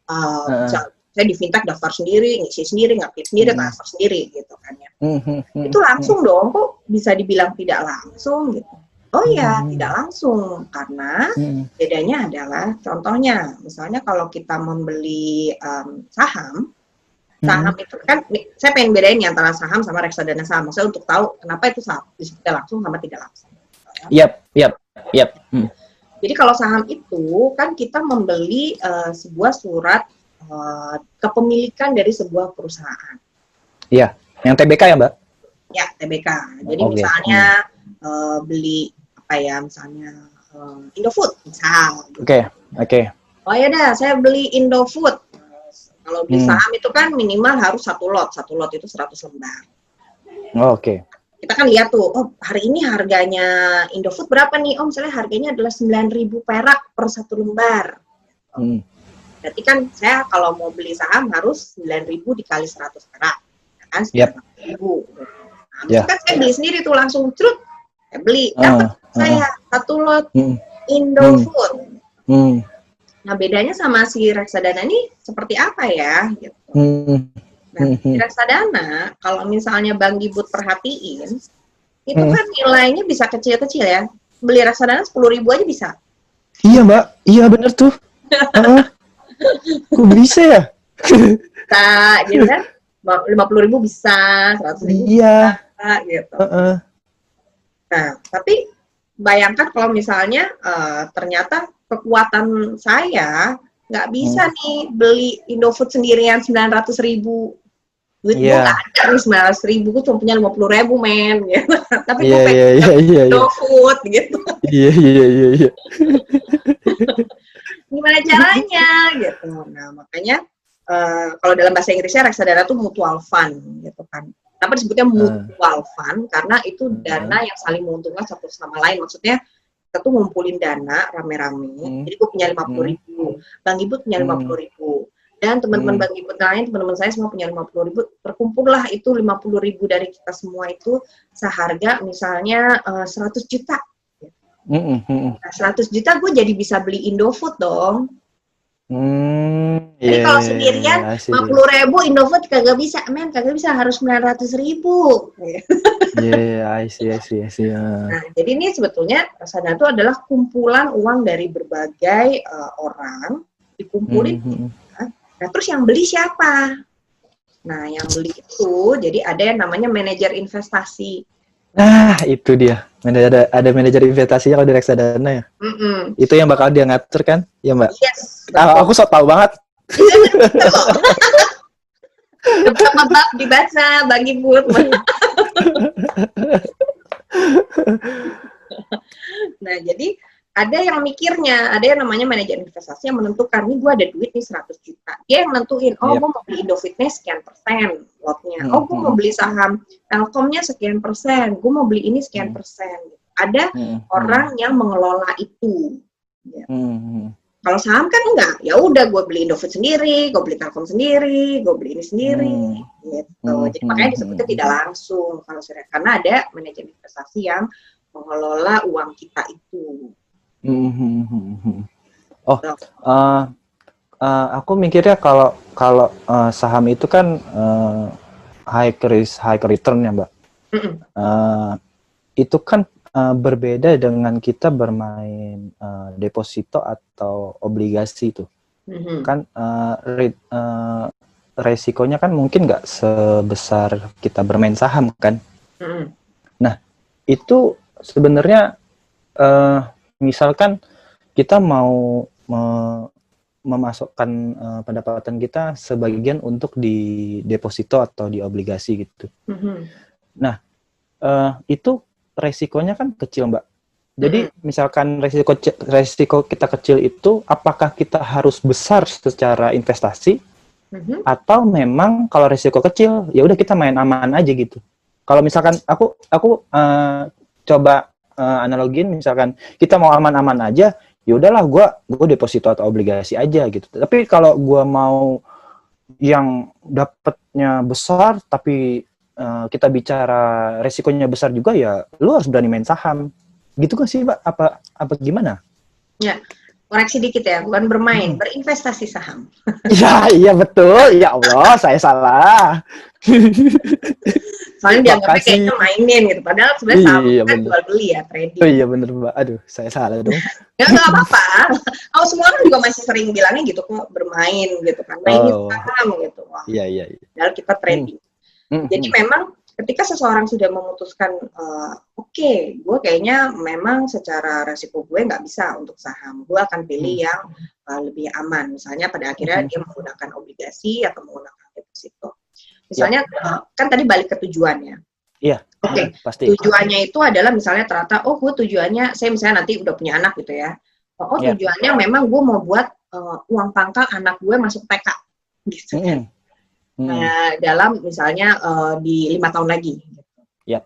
ah, Saya di fintech daftar sendiri, ngisi sendiri, ngaktif sendiri, hmm, transfer sendiri gitu kan ya. hmm, Itu langsung dong, kok bisa dibilang tidak langsung gitu. Oh iya, hmm, tidak langsung karena hmm, bedanya adalah contohnya, misalnya kalau kita membeli saham, hmm. saham itu kan saya pengen bedain nih antara saham sama reksadana saham, maksudnya untuk tahu kenapa itu saham bisa tidak langsung sama tidak langsung. Yap, yap, yap. Hmm. Jadi kalau saham itu kan kita membeli sebuah surat kepemilikan dari sebuah perusahaan. Iya, yang TBK ya, Mbak? Ya, TBK. Jadi Oke. misalnya beli apa ya, misalnya Indofood, misal. Oke, oke. Oh ya dah, saya beli Indofood. Kalau beli Hmm. saham itu kan minimal harus satu lot itu 100 lembar. Oke. Kita kan lihat tuh, oh hari ini harganya Indofood berapa nih? Oh misalnya harganya adalah 9.000 perak per satu lembar. Hmm. Berarti kan saya kalau mau beli saham harus 9.000 dikali 100 perak. Ya kan, Yap. 9.000. Nah, Ya. kan saya beli sendiri tuh langsung cerut, saya beli, dapat Ah, saya satu lot hmm, Indofood. hmm, Nah, bedanya sama si reksadana ini seperti apa ya? Gitu. hmm, Nah, di reksadana, kalau misalnya Bang Gibut perhatiin, itu hmm. kan nilainya bisa kecil-kecil ya. Beli reksadana 10.000 aja bisa. Iya, Mbak. Iya, bener tuh. Kok bisa ya? Bisa, gitu kan? 50.000 bisa, 100.000 Iya. bisa, gitu. Heeh. Nah, tapi bayangkan kalau misalnya ternyata kekuatan saya nggak bisa nih beli Indofood sendirian 900.000. Duit gue Iya. nggak ada nih 900.000, gue cuma punya 50.000 men, gitu. Tapi gue Iya, pengen iya, iya, iya, iya. Indofood, gitu. Iya, iya, iya, iya. Gimana caranya, gitu. Nah, makanya kalau dalam bahasa Inggrisnya reksadana itu mutual fund, gitu kan. Kenapa disebutnya mutual fund? Karena itu dana yang saling menguntungkan satu sama lain. Maksudnya kita tuh ngumpulin dana rame-rame. Jadi gue punya 50.000, Bang Ibu punya 50.000. Dan teman-teman Bang Ibu lain, teman-teman saya semua punya 50.000. Terkumpullah itu 50.000 dari kita semua itu seharga misalnya 100 juta. Nah, 100 juta gue jadi bisa beli Indofood dong. Jadi kalau sendirian 50.000 Indofood kagak bisa, men, kagak bisa, harus 900.000. Iya, I see. Nah, jadi ini sebetulnya reksadana itu adalah kumpulan uang dari berbagai orang dikumpulin. Nah, terus yang beli siapa? Nah, yang beli itu jadi ada yang namanya manajer investasi. Nah, itu dia. Ada manajer investasinya kalau di reksadana ya. Itu yang bakal dia ngatur kan? Ya, Mbak? Yes. Aku so tau banget. Beberapa bab dibaca bagi Bud. Nah, jadi ada yang mikirnya, ada yang namanya manajer investasi yang menentukan, nih gue ada duit nih 100 juta. Dia yang nentuin, oh gue mau beli Indofitnya sekian persen lotnya. Oh gue mau beli saham Telkomnya sekian persen. Gue mau beli ini sekian persen. Ada orang yang mengelola itu. Ya. Kalau saham kan enggak, ya udah gue beli Indofit sendiri, gue beli Telkom sendiri, gue beli ini sendiri, gitu. Jadi makanya disebutnya tidak langsung kalau karena ada manajer investasi yang mengelola uang kita itu. Oh, aku mikirnya kalau saham itu kan high risk high return ya Mbak. Itu kan berbeda dengan kita bermain deposito atau obligasi itu. Kan resikonya kan mungkin nggak sebesar kita bermain saham kan. Nah, itu sebenarnya misalkan kita mau memasukkan pendapatan kita sebagian untuk di deposito atau di obligasi gitu. Nah, itu resikonya kan kecil, Mbak. Jadi misalkan resiko kita kecil itu, apakah kita harus besar secara investasi atau memang kalau resiko kecil ya udah kita main aman aja gitu. Kalau misalkan aku coba analogin, misalkan kita mau aman-aman aja, ya udahlah gue deposito atau obligasi aja gitu. Tapi kalau gue mau yang dapatnya besar tapi kita bicara resikonya besar juga, ya lu harus berani main saham gitu kan sih Mbak? Apa gimana? Ya, koreksi dikit ya, bukan bermain, berinvestasi saham. Iya betul, ya Allah saya salah. Soalnya dianggapnya kayaknya mainin gitu, padahal sebenarnya saham kan jual beli ya, trading. Oh iya bener Mbak, aduh saya salah dong. Ya nggak apa-apa, kalau semua orang juga masih sering bilangnya gitu kok, bermain gitu kan, mainin saham gitu. Wah, iya. padahal kita trading. Jadi memang ketika seseorang sudah memutuskan, oke, gue kayaknya memang secara resiko gue nggak bisa untuk saham, gue akan pilih yang lebih aman. Misalnya pada akhirnya dia menggunakan obligasi atau menggunakan deposito. Misalnya kan tadi balik ke tujuannya. Iya. Oke. Pasti. Tujuannya itu adalah misalnya ternyata, oh gue tujuannya, saya misalnya nanti udah punya anak gitu ya. Oh tujuannya memang gue mau buat uang pangkal anak gue masuk TK, gitu kan. Dalam misalnya di 5 tahun lagi. Gitu.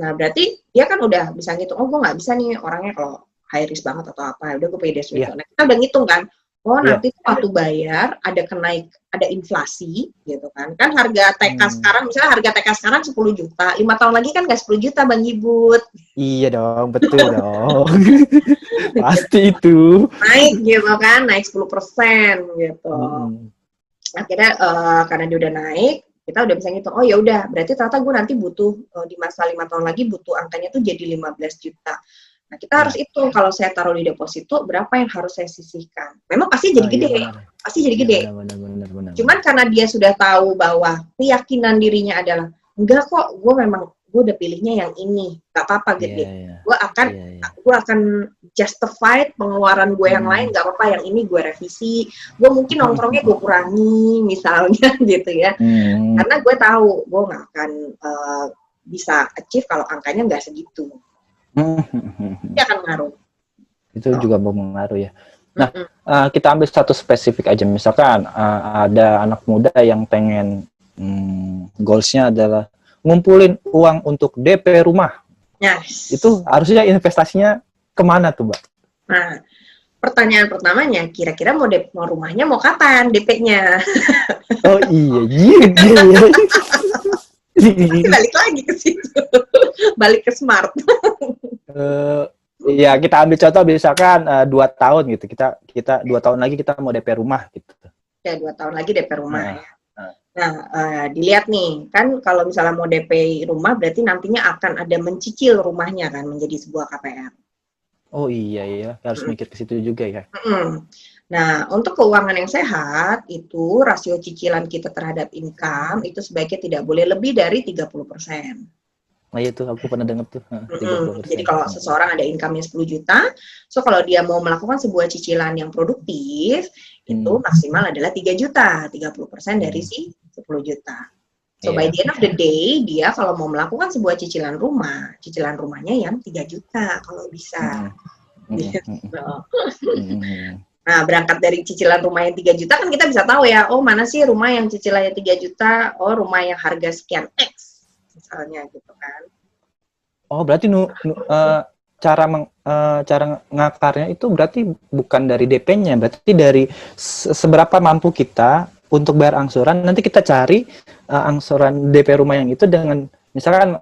Nah berarti dia kan udah bisa ngitung, oh gue nggak bisa nih orangnya kalau high risk banget atau apa, udah gue pede gitu. Nah kita udah ngitung kan, oh nanti waktu bayar ada inflasi gitu kan. Kan harga TK sekarang, misalnya harga TK sekarang 10 juta, 5 tahun lagi kan nggak 10 juta Bang Gibut. Iya dong, betul dong. Pasti itu. Naik gitu kan, naik 10% gitu. Akhirnya karena dia udah naik, kita udah bisa ngitung, oh ya udah, berarti ternyata gue nanti butuh di masa 5 tahun lagi butuh angkanya tuh jadi 15 juta. Nah kita harus hitung kalau saya taruh di deposito berapa yang harus saya sisihkan. Memang pasti jadi gede, pasti jadi gede. Benar. Cuman karena dia sudah tahu bahwa keyakinan dirinya adalah enggak kok, gue udah pilihnya yang ini, gak apa-apa gede. Gue akan justify pengeluaran gue yang lain, gak apa-apa yang ini gue revisi, gue mungkin nongkrongnya gue kurangi misalnya gitu ya. Karena gue tahu gue gak akan bisa achieve kalau angkanya gak segitu. Itu akan ngaruh. Itu juga mempengaruhi ya. Nah, kita ambil satu spesifik aja, misalkan ada anak muda yang pengen goals-nya adalah ngumpulin uang untuk DP rumah. Yes. Itu harusnya investasinya kemana tuh, Mbak? Nah, pertanyaan pertamanya, kira-kira mau rumahnya mau kapan DP-nya? Oh iya. Balik lagi ke situ. Balik ke smart. Ya kita ambil contoh misalkan 2 tahun gitu. Kita 2 tahun lagi kita mau DP rumah gitu. Ya 2 tahun lagi DP rumah. Nah, dilihat nih, kan kalau misalnya mau DP rumah berarti nantinya akan ada mencicil rumahnya kan menjadi sebuah KPR. Oh iya, harus mikir ke situ juga ya. Nah, untuk keuangan yang sehat itu rasio cicilan kita terhadap income itu sebaiknya tidak boleh lebih dari 30%. Nah itu aku pernah dengar tuh. 30%. Jadi kalau seseorang ada income-nya 10 juta, so kalau dia mau melakukan sebuah cicilan yang produktif, itu maksimal adalah 3 juta, 30% dari si 10 juta. So by the end of the day, dia kalau mau melakukan sebuah cicilan rumahnya yang 3 juta kalau bisa. Gitu. Mm. Nah, berangkat dari cicilan rumah yang 3 juta kan kita bisa tahu ya, oh mana sih rumah yang cicilannya 3 juta, oh rumah yang harga sekian X, misalnya gitu kan. Oh, berarti cara ngakarnya itu berarti bukan dari DP-nya, berarti dari seberapa mampu kita untuk bayar angsuran. Nanti kita cari angsuran DP rumah yang itu dengan misalkan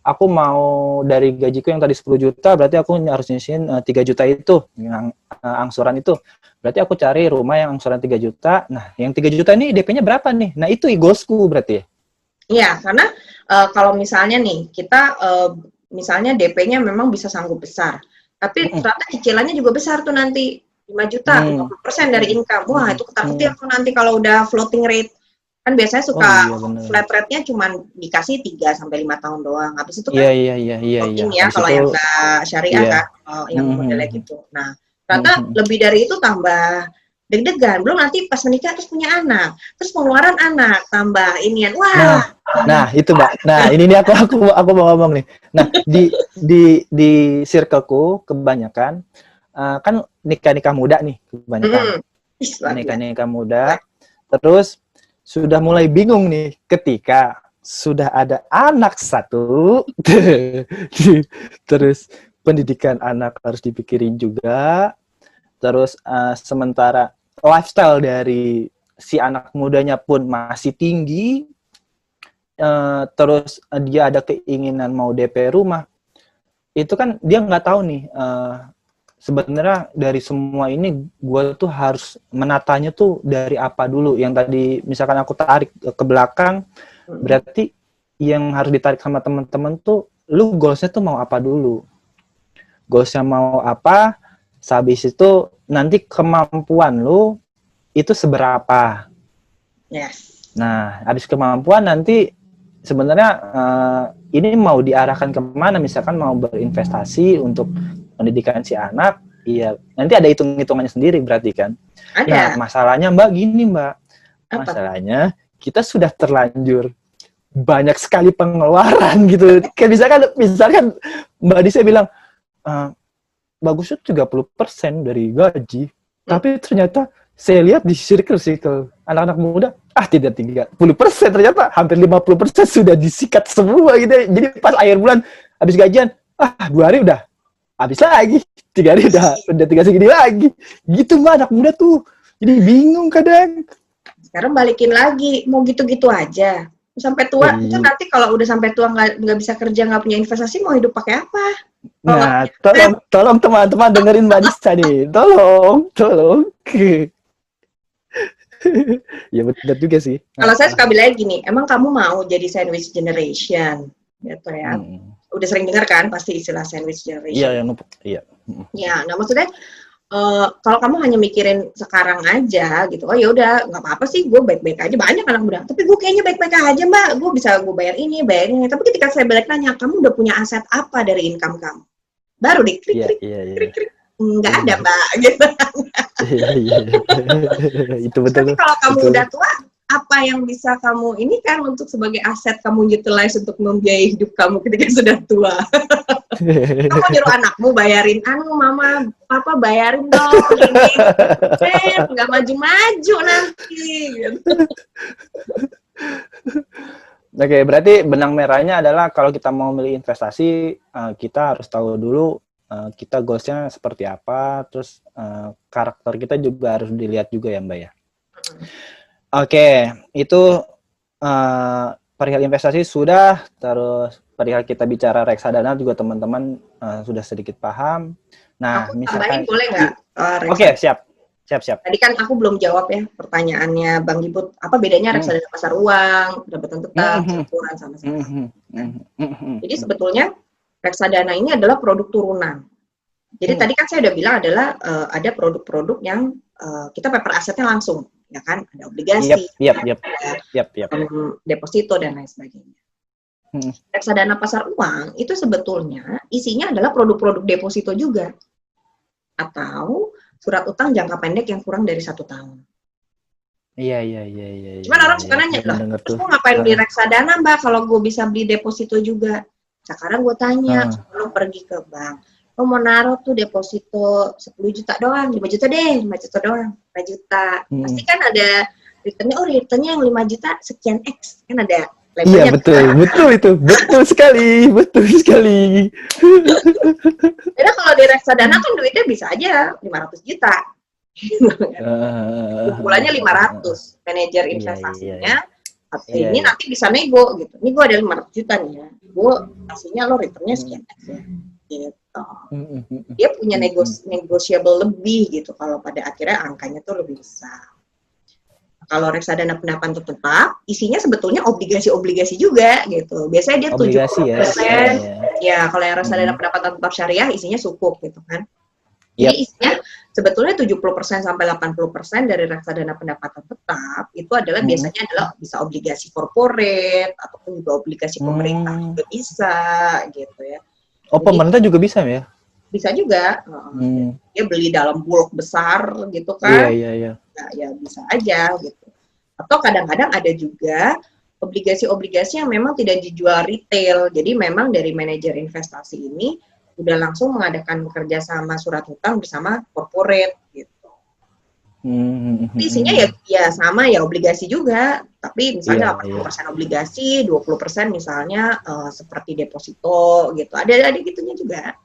aku mau dari gajiku yang tadi 10 juta, berarti aku harus nyisihin 3 juta itu yang angsuran itu. Berarti aku cari rumah yang angsuran 3 juta. Nah, yang 3 juta ini DP-nya berapa nih? Nah, itu igosku berarti ya. Iya, karena kalau misalnya nih kita misalnya DP-nya memang bisa sanggup besar, tapi ternyata cicilannya juga besar tuh nanti 5 juta, 50% dari income. Wah, itu ketar-ketir tuh nanti kalau udah floating rate. Kan biasanya suka flat rate-nya cuma dikasih 3 sampai 5 tahun doang. Habis itu kan floating ya kalau yang enggak syariah kan, yang modelnya gitu. Nah, ternyata lebih dari itu tambah deg-degan. Belum nanti pas menikah terus punya anak, terus pengeluaran anak tambah inian. Wah. Nah itu Mbak. Nah ini nih aku mau ngomong nih. Nah di circleku kebanyakan kan nikah muda nih kebanyakan. Nikah muda. Terus sudah mulai bingung nih ketika sudah ada anak satu. Terus pendidikan anak harus dipikirin juga. Terus sementara lifestyle dari si anak mudanya pun masih tinggi. Terus dia ada keinginan mau DP rumah, itu kan dia nggak tahu nih sebenarnya dari semua ini gue tuh harus menatanya tuh dari apa dulu. Yang tadi misalkan aku tarik ke belakang, berarti yang harus ditarik sama teman-teman tuh lu goalsnya tuh mau apa dulu, goalsnya mau apa, habis itu nanti kemampuan lu itu seberapa. Nah habis kemampuan nanti sebenarnya ini mau diarahkan kemana, misalkan mau berinvestasi untuk pendidikan si anak, iya nanti ada hitung-hitungannya sendiri berarti kan. Ada. Nah masalahnya Mbak gini Mbak, Apa? Masalahnya kita sudah terlanjur banyak sekali pengeluaran gitu. Kayak misalkan Mbak Disa bilang bagusnya 30% dari gaji, tapi ternyata saya lihat di circle anak-anak muda, tidak 30%, ternyata hampir 50% sudah disikat semua gitu. Jadi pas akhir bulan habis gajian, 2 hari udah habis lagi, 3 hari udah tinggal segini lagi. Gitu Mbak, anak muda tuh. Jadi bingung kadang. Sekarang balikin lagi, mau gitu-gitu aja. Sampai tua, itu nanti kalau udah sampai tua nggak bisa kerja, nggak punya investasi, mau hidup pakai apa? Nah, tolong teman-teman dengerin Mbak Disa nih. Tolong. Ya benar juga sih. Kalau saya suka bilang gini, emang kamu mau jadi sandwich generation, gitu ya? Udah sering dengar kan pasti istilah sandwich generation? Iya. Ya, nah maksudnya kalau kamu hanya mikirin sekarang aja gitu, oh ya udah nggak apa-apa sih, gue baik-baik aja. Banyak anak muda, tapi gue kayaknya baik-baik aja Mbak, gue bisa bayar ini. Tapi ketika saya balik nanya, kamu udah punya aset apa dari income kamu? Baru deh krik. Nggak ada Mbak, gitu. Iya. Itu betul. Tapi kalau kamu udah tua, apa yang bisa kamu ini kan untuk sebagai aset kamu utilize untuk membiayai hidup kamu ketika sudah tua. Kamu nyuruh anakmu bayarin, mama, papa bayarin dong ini. Nggak maju-maju nanti. Gitu. Oke, berarti benang merahnya adalah kalau kita mau milih investasi, kita harus tahu dulu kita goalsnya seperti apa, terus karakter kita juga harus dilihat juga ya Mbak ya. Oke, itu perihal investasi sudah, terus perihal kita bicara reksadana juga teman-teman sudah sedikit paham. Nah, aku misalkan tambahin boleh nggak? Oke, siap. Tadi kan aku belum jawab ya pertanyaannya Bang Gibut, apa bedanya reksadana pasar uang, pendapatan tetap, campuran sama-sama. Jadi sebetulnya reksadana ini adalah produk turunan. Jadi tadi kan saya udah bilang adalah ada produk-produk yang kita paper asetnya langsung, ya kan? Ada obligasi, deposito dan lain sebagainya. Reksadana pasar uang itu sebetulnya isinya adalah produk-produk deposito juga, atau surat utang jangka pendek yang kurang dari 1 tahun. Iya. Cuman orang suka nanya, terus gue ngapain beli reksadana Mbak kalau gue bisa beli deposito juga? Sekarang gue tanya, lo pergi ke bank, lo mau naruh tuh deposito 10 juta doang, 5 juta deh, 5 juta doang, 5 juta. Pasti kan ada returnnya, oh returnnya yang 5 juta sekian X, kan ada Iya, labelnya. betul itu. Betul sekali. Karena kalau di reksadana kan duitnya bisa aja 500 juta. Kumpulannya 500, manajer Iya. investasinya. Iya, Ini iya. nanti bisa nego gitu. Ini gue ada 500 juta nih ya. Gue aslinya lo returnnya sekian X ya. Gitu. Dia punya negotiable lebih gitu kalau pada akhirnya angkanya tuh lebih besar. Kalau reksadana pendapatan tetap, isinya sebetulnya obligasi-obligasi juga gitu. Biasanya dia Obligasi ya. 70%. Iya. Ya, kalau yang reksadana pendapatan tetap syariah isinya sukuk gitu kan. Jadi Yep. isinya sebetulnya 70% sampai 80% dari reksadana pendapatan tetap itu adalah biasanya adalah bisa obligasi korporat ataupun juga obligasi pemerintah juga bisa gitu ya. Oh, Jadi, pemerintah juga bisa ya? bisa juga. Dia beli dalam bulk besar gitu kan. Iya. Nah, ya bisa aja gitu. Atau kadang-kadang ada juga obligasi-obligasi yang memang tidak dijual retail. Jadi memang dari manajer investasi ini udah langsung mengadakan kerjasama surat hutang bersama korporat gitu. Isinya ya sama ya obligasi juga, tapi misalnya 80% obligasi, 20% misalnya seperti deposito gitu. Ada gitunya juga.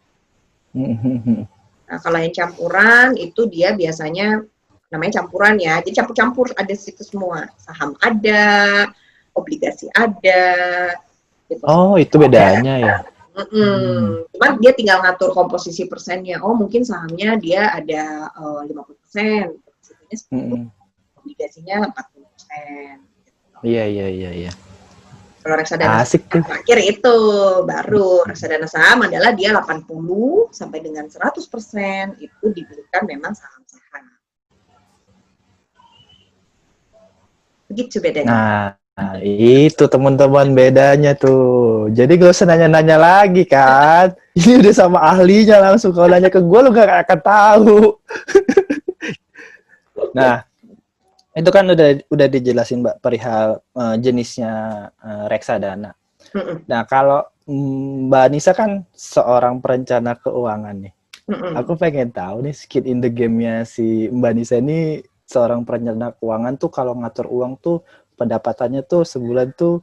Nah, kalau yang campuran itu dia biasanya namanya campuran ya. Jadi campur-campur ada situ semua. Saham ada, obligasi ada. Gitu. Oh, itu bedanya ya. Cuman dia tinggal ngatur komposisi persennya. Oh, mungkin sahamnya dia ada 50%, obligasinya 40%. Gitu. Iya. Kalau reksadana asik tuh. terakhir itu baru reksadana saham adalah dia 80 sampai dengan 100% itu dibelikan memang saham-saham. Begitu bedanya. Nah, itu teman-teman bedanya tuh. Jadi gak usah nanya-nanya lagi kan. Ini udah sama ahlinya langsung. Kalau nanya ke gue lu gak akan tahu. Nah, itu kan udah dijelasin Mbak perihal jenisnya reksadana. Nah, kalau Mbak Anissa kan seorang perencana keuangan nih. Aku pengen tahu nih skin in the game-nya si Mbak Anissa ini seorang perencana keuangan tuh kalau ngatur uang tuh pendapatannya tuh sebulan tuh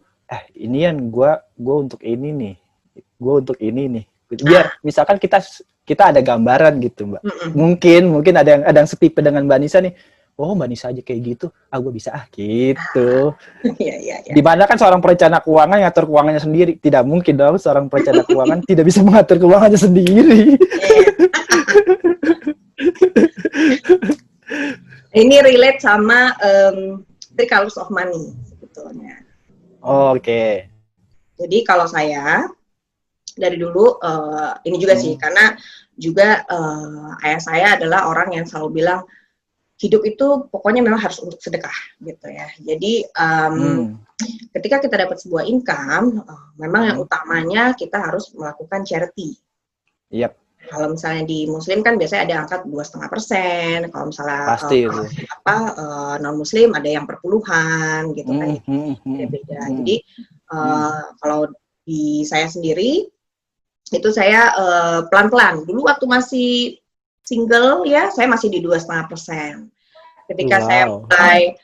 ini kan gue untuk ini nih. Gue untuk ini nih. Biar misalkan kita ada gambaran gitu, Mbak. Mungkin ada yang setipe dengan Mbak Anissa nih. Oh, Mbak Nisa aja kayak gitu, gue bisa gitu. Iya. Dimana kan seorang perencana keuangan ngatur keuangannya sendiri. Tidak mungkin dong seorang perencana keuangan tidak bisa mengatur keuangannya sendiri. Ini relate sama three colors of money sebetulnya. Oke. Jadi kalau saya dari dulu ini juga sih karena juga ayah saya adalah orang yang selalu bilang hidup itu pokoknya memang harus untuk sedekah gitu ya. Jadi ketika kita dapat sebuah income, memang yang utamanya kita harus melakukan charity. Yep. Kalau misalnya di Muslim kan biasanya ada angka 2,5%. Kalau misalnya non Muslim ada yang perpuluhan gitu kan. Beda. Jadi kalau di saya sendiri itu saya pelan-pelan. Dulu waktu masih single ya, saya masih di 2,5%. Ketika saya mulai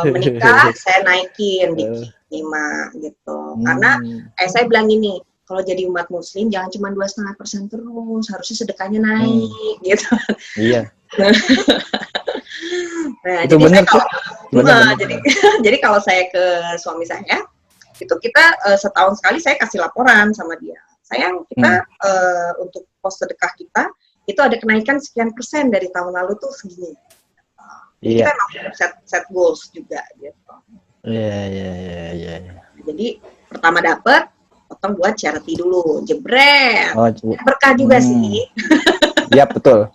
menikah, saya naikin di 5 gitu. Karena saya bilang gini, kalau jadi umat Muslim jangan cuma 2,5% terus, harusnya sedekahnya naik gitu. Iya. Nah, itu benar tuh. Jadi kalau saya ke suami saya, itu kita setahun sekali saya kasih laporan sama dia. Sayang, kita untuk pos sedekah kita itu ada kenaikan sekian persen dari tahun lalu tuh segini. Jadi kita memang set goals juga gitu. Iya. Jadi pertama dapat, potong buat charity dulu, jebret. Berkah juga sih. Iya betul.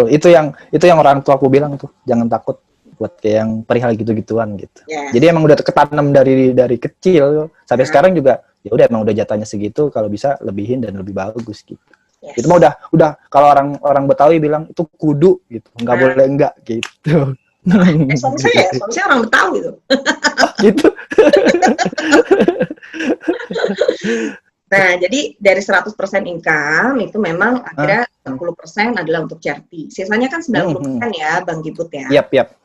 Itu yang orang tua aku bilang tuh, jangan takut buat kayak yang perihal gitu-gituan gitu. Jadi emang udah ketanam dari kecil sampai sekarang juga ya emang udah jatahnya segitu, kalau bisa lebihin dan lebih bagus gitu. Itu mah udah kalau orang Betawi bilang itu kudu gitu, nggak boleh enggak gitu. Suami saya orang Betawi tuh. Gitu. Nah, jadi dari 100% income itu memang akhirnya 10% adalah untuk charity. Sisanya kan 90% ya, Bang Gibut ya. Yap.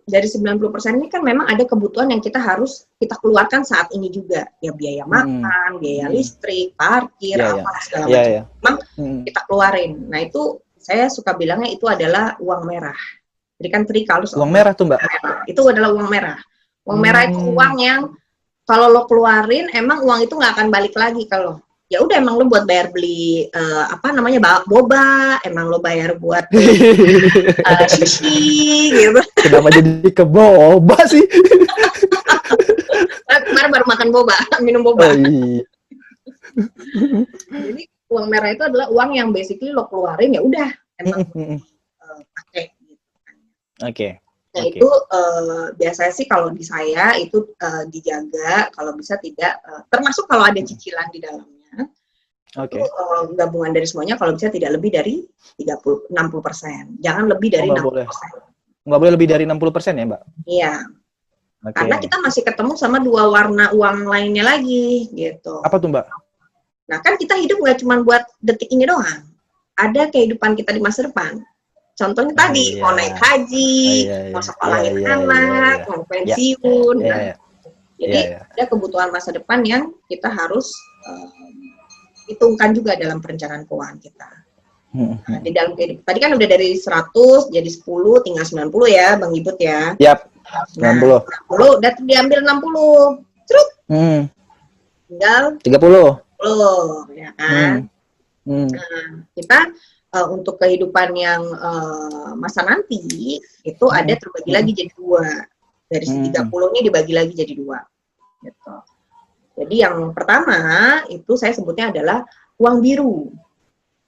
Dari 90% ini kan memang ada kebutuhan yang kita harus kita keluarkan saat ini juga. Ya biaya makan, biaya listrik, parkir, segala macam. Memang kita keluarin. Nah, itu saya suka bilangnya itu adalah uang merah. Jadi kan Uang merah tuh, Mbak? Itu adalah uang merah. Uang merah itu uang yang kalau lo keluarin, emang uang itu nggak akan balik lagi kalau ya udah emang lo buat bayar beli boba, emang lo bayar buat sushi gitu. Kenapa jadi ke boba sih? Kemarin baru makan boba, minum boba. Oh, iya. Jadi uang merah itu adalah uang yang basically lo keluarin ya udah emang pakai. Gitu. Oke. Nah itu biasanya sih kalau di saya itu dijaga kalau bisa tidak termasuk kalau ada cicilan di dalamnya. Itu gabungan dari semuanya kalau bisa tidak lebih dari 60%. Jangan lebih dari 60%. Nggak boleh lebih dari 60% ya, Mbak? Iya. Karena kita masih ketemu sama dua warna uang lainnya lagi gitu. Apa tuh, Mbak? Nah kan kita hidup nggak cuma buat detik ini doang. Ada kehidupan kita di masa depan. Contohnya tadi, mau naik haji, mau sekolahin anak, mau pensiun. Jadi ada kebutuhan masa depan yang kita harus hitungkan juga dalam perencanaan keuangan kita. Nah, di dalam kehidupan, tadi kan udah dari 100 jadi 10, tinggal 90 ya, Bang Gibut ya. Yap, 90. Nah, 90, udah diambil 60. Cerut. Tinggal 30, ya kan. Nah, kita untuk kehidupan yang masa nanti itu ada terbagi lagi jadi 2. Dari 30 ini dibagi lagi jadi 2. Gitu. Jadi yang pertama itu saya sebutnya adalah uang biru.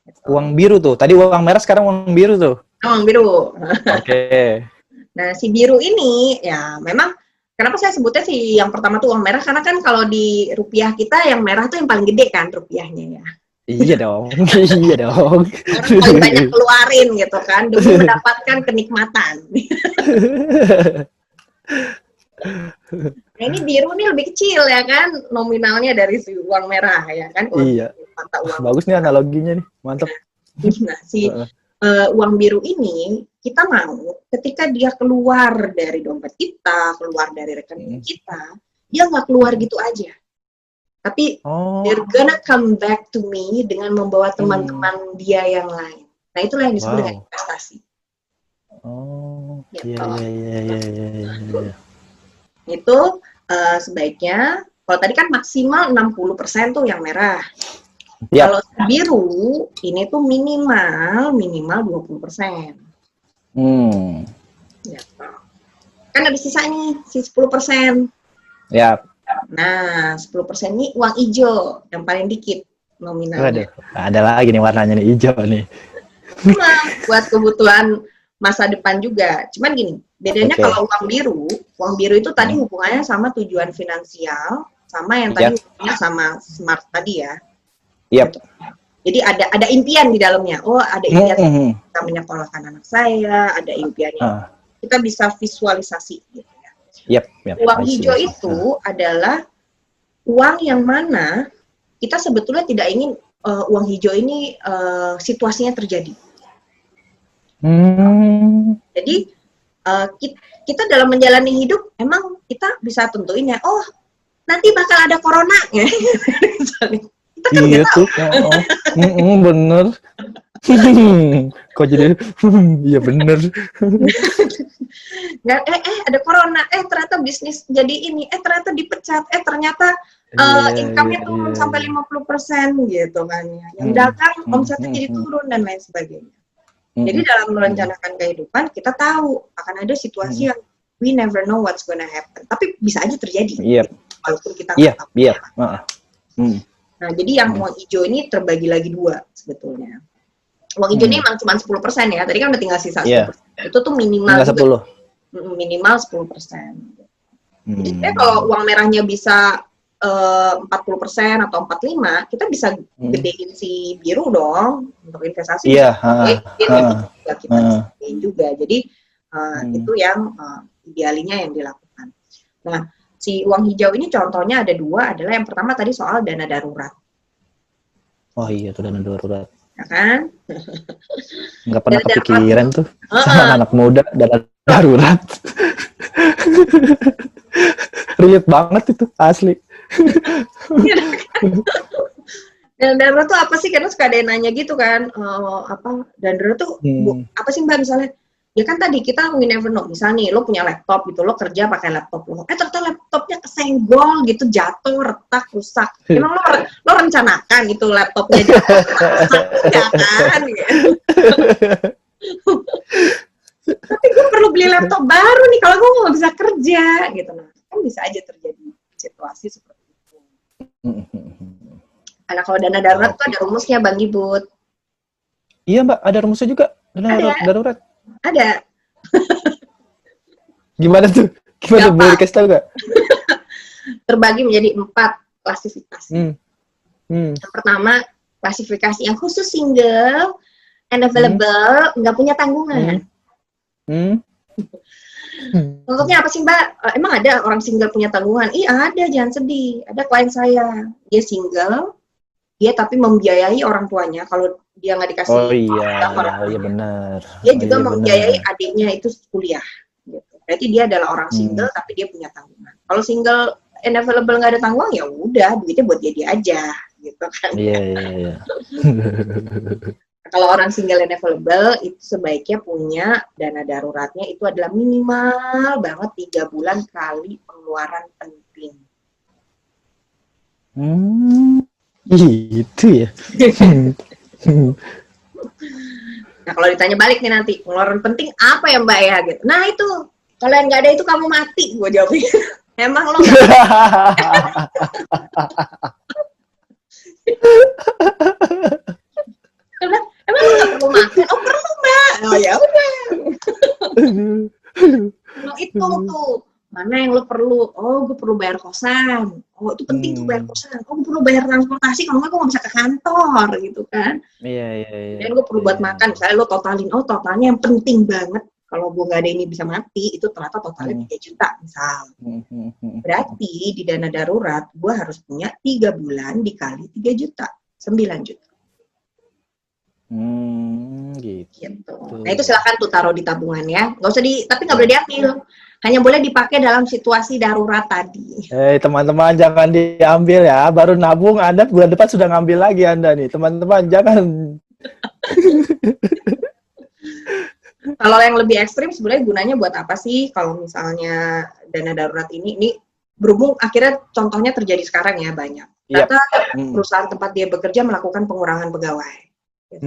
Gitu. Uang biru tuh. Tadi uang merah, sekarang uang biru tuh. Uang biru. Oke. Nah, si biru ini ya memang kenapa saya sebutnya sih yang pertama tuh uang merah karena kan kalau di rupiah kita yang merah tuh yang paling gede kan rupiahnya ya. Iya dong, iya dong. Orang paling banyak keluarin gitu kan demi mendapatkan kenikmatan. Nah ini biru nih lebih kecil ya kan nominalnya dari si uang merah ya kan. Iya. Mata uang. Bagus nih analoginya nih, mantap. Nah si uang biru ini kita mau ketika dia keluar dari dompet kita, keluar dari rekening kita, dia nggak keluar gitu aja. Tapi they're gonna come back to me dengan membawa teman-teman dia yang lain. Nah itulah yang disebut dengan investasi. Gitu. Iya. Itu sebaiknya, kalau tadi kan maksimal 60% tuh yang merah. Yep. Kalau biru, ini tuh minimal 20%. Gitu. Kan ada sisa nih, si 10%. Yap. Nah, 10% ini uang hijau yang paling dikit nominalnya. Waduh, ada lagi nih warnanya nih hijau nih. Nah, buat kebutuhan masa depan juga. Cuman gini, bedanya kalau uang biru itu tadi hubungannya sama tujuan finansial, sama yang tadi hubungannya sama smart tadi ya. Yap. Jadi ada impian di dalamnya. Oh, ada impian kita menyekolahkan anak saya, ada impiannya. Kita bisa visualisasi gitu. Yep. Uang hijau itu adalah uang yang mana kita sebetulnya tidak ingin uang hijau ini situasinya terjadi. Jadi kita dalam menjalani hidup emang kita bisa tentuin ya, oh nanti bakal ada corona ya. Kita kan iya tuh. Bener. Kok jadi iya bener. Nggak, ada corona, ternyata bisnis jadi ini, ternyata dipecat, ternyata income-nya turun sampai 50% gitu kan ya. Yang dagang omsetnya jadi turun dan lain sebagainya. Jadi dalam merencanakan kehidupan kita tahu akan ada situasi yang we never know what's gonna happen, tapi bisa aja terjadi. Gitu, walaupun kita nggak tahu. Nah, jadi yang uang hijau ini terbagi lagi 2 sebetulnya. Uang hijau ini memang cuma 10% ya. Tadi kan udah tinggal sisa 10%. Itu tuh minimal 10. Minimal 10%. Jadi kalau uang merahnya bisa 40% atau 45%, kita bisa gedein si biru dong untuk investasi. Kita gedein juga. Jadi itu yang idealnya yang dilakukan. Nah, si si uang hijau ini contohnya ada dua, adalah yang pertama tadi soal dana darurat, Oh iya, tuh dana darurat. ya kan? Nggak pernah Dana darurat, kepikiran tuh sama heeh. anak muda dana darurat. Relate banget itu, asli. Dana darurat tuh apa sih? Karena suka ada yang nanya gitu kan, apa dana darurat tuh apa sih Mbak misalnya? Ya kan tadi kita we never know. Misal nih, lo punya laptop gitu, lo kerja pakai laptop lo. Ternyata laptopnya kesenggol gitu, jatuh, retak, rusak. Emang lo rencanakan itu laptopnya jatuh, rusak, ya kan? Gitu. Tapi gue perlu beli laptop baru nih kalau gue nggak bisa kerja gitu. Nah, kan bisa aja terjadi situasi seperti itu. Karena kalau dana darurat tuh ada rumusnya Bang Gibut. Iya Mbak, ada rumusnya juga dana darurat. Ada. Gimana tuh? Gimana, boleh dikasih tahu nggak? Terbagi menjadi 4 klasifikasi. Yang pertama, klasifikasi yang khusus single and available, nggak punya tanggungan. Contohnya apa sih Mbak? Emang ada orang single punya tanggungan? Iya ada, jangan sedih. Ada klien saya, dia single, dia tapi membiayai orang tuanya. Kalau dia nggak dikasih orang iya benar. Dia juga membiayai adiknya itu kuliah. Gitu. Berarti dia adalah orang single tapi dia punya tanggungan. Kalau single and available nggak ada tanggungan, ya udah duitnya buat dia aja, gitu kan? Iya. Kalau orang single and available itu sebaiknya punya dana daruratnya itu adalah minimal banget 3 bulan kali pengeluaran penting. Gitu ya. Nah kalau ditanya balik nih nanti pengeluaran penting apa ya Mbak ya gitu. Nah itu kalau yang nggak ada itu kamu mati, gue jawabnya. Emang lo emang lo nggak perlu makan? Oh perlu Mbak. Oh ya udah. Lo hitung tuh mana yang lo perlu. Oh gue perlu bayar kosan. Oh itu penting tuh bayar kosan. Oh gue perlu bayar transportasi. Kalau nggak gue nggak bisa ke kantor gitu kan. Iya. Dan gue perlu buat makan. Misalnya lo totalin. Oh totalnya yang penting banget. Kalau gue nggak ada ini bisa mati, itu ternyata totalnya 3 juta misal. Berarti di dana darurat gue harus punya 3 bulan dikali 3 juta, 9 juta. Gitu. Nah itu silakan tuh taruh di tabungan ya. Nggak usah tapi nggak boleh diambil. Hanya boleh dipakai dalam situasi darurat tadi. Teman-teman jangan diambil ya. Baru nabung Anda bulan depan sudah ngambil lagi Anda nih. Teman-teman jangan. Kalau yang lebih ekstrim sebenarnya gunanya buat apa sih? Kalau misalnya dana darurat ini berhubung akhirnya contohnya terjadi sekarang ya banyak. Ternyata perusahaan tempat dia bekerja melakukan pengurangan pegawai. Gitu.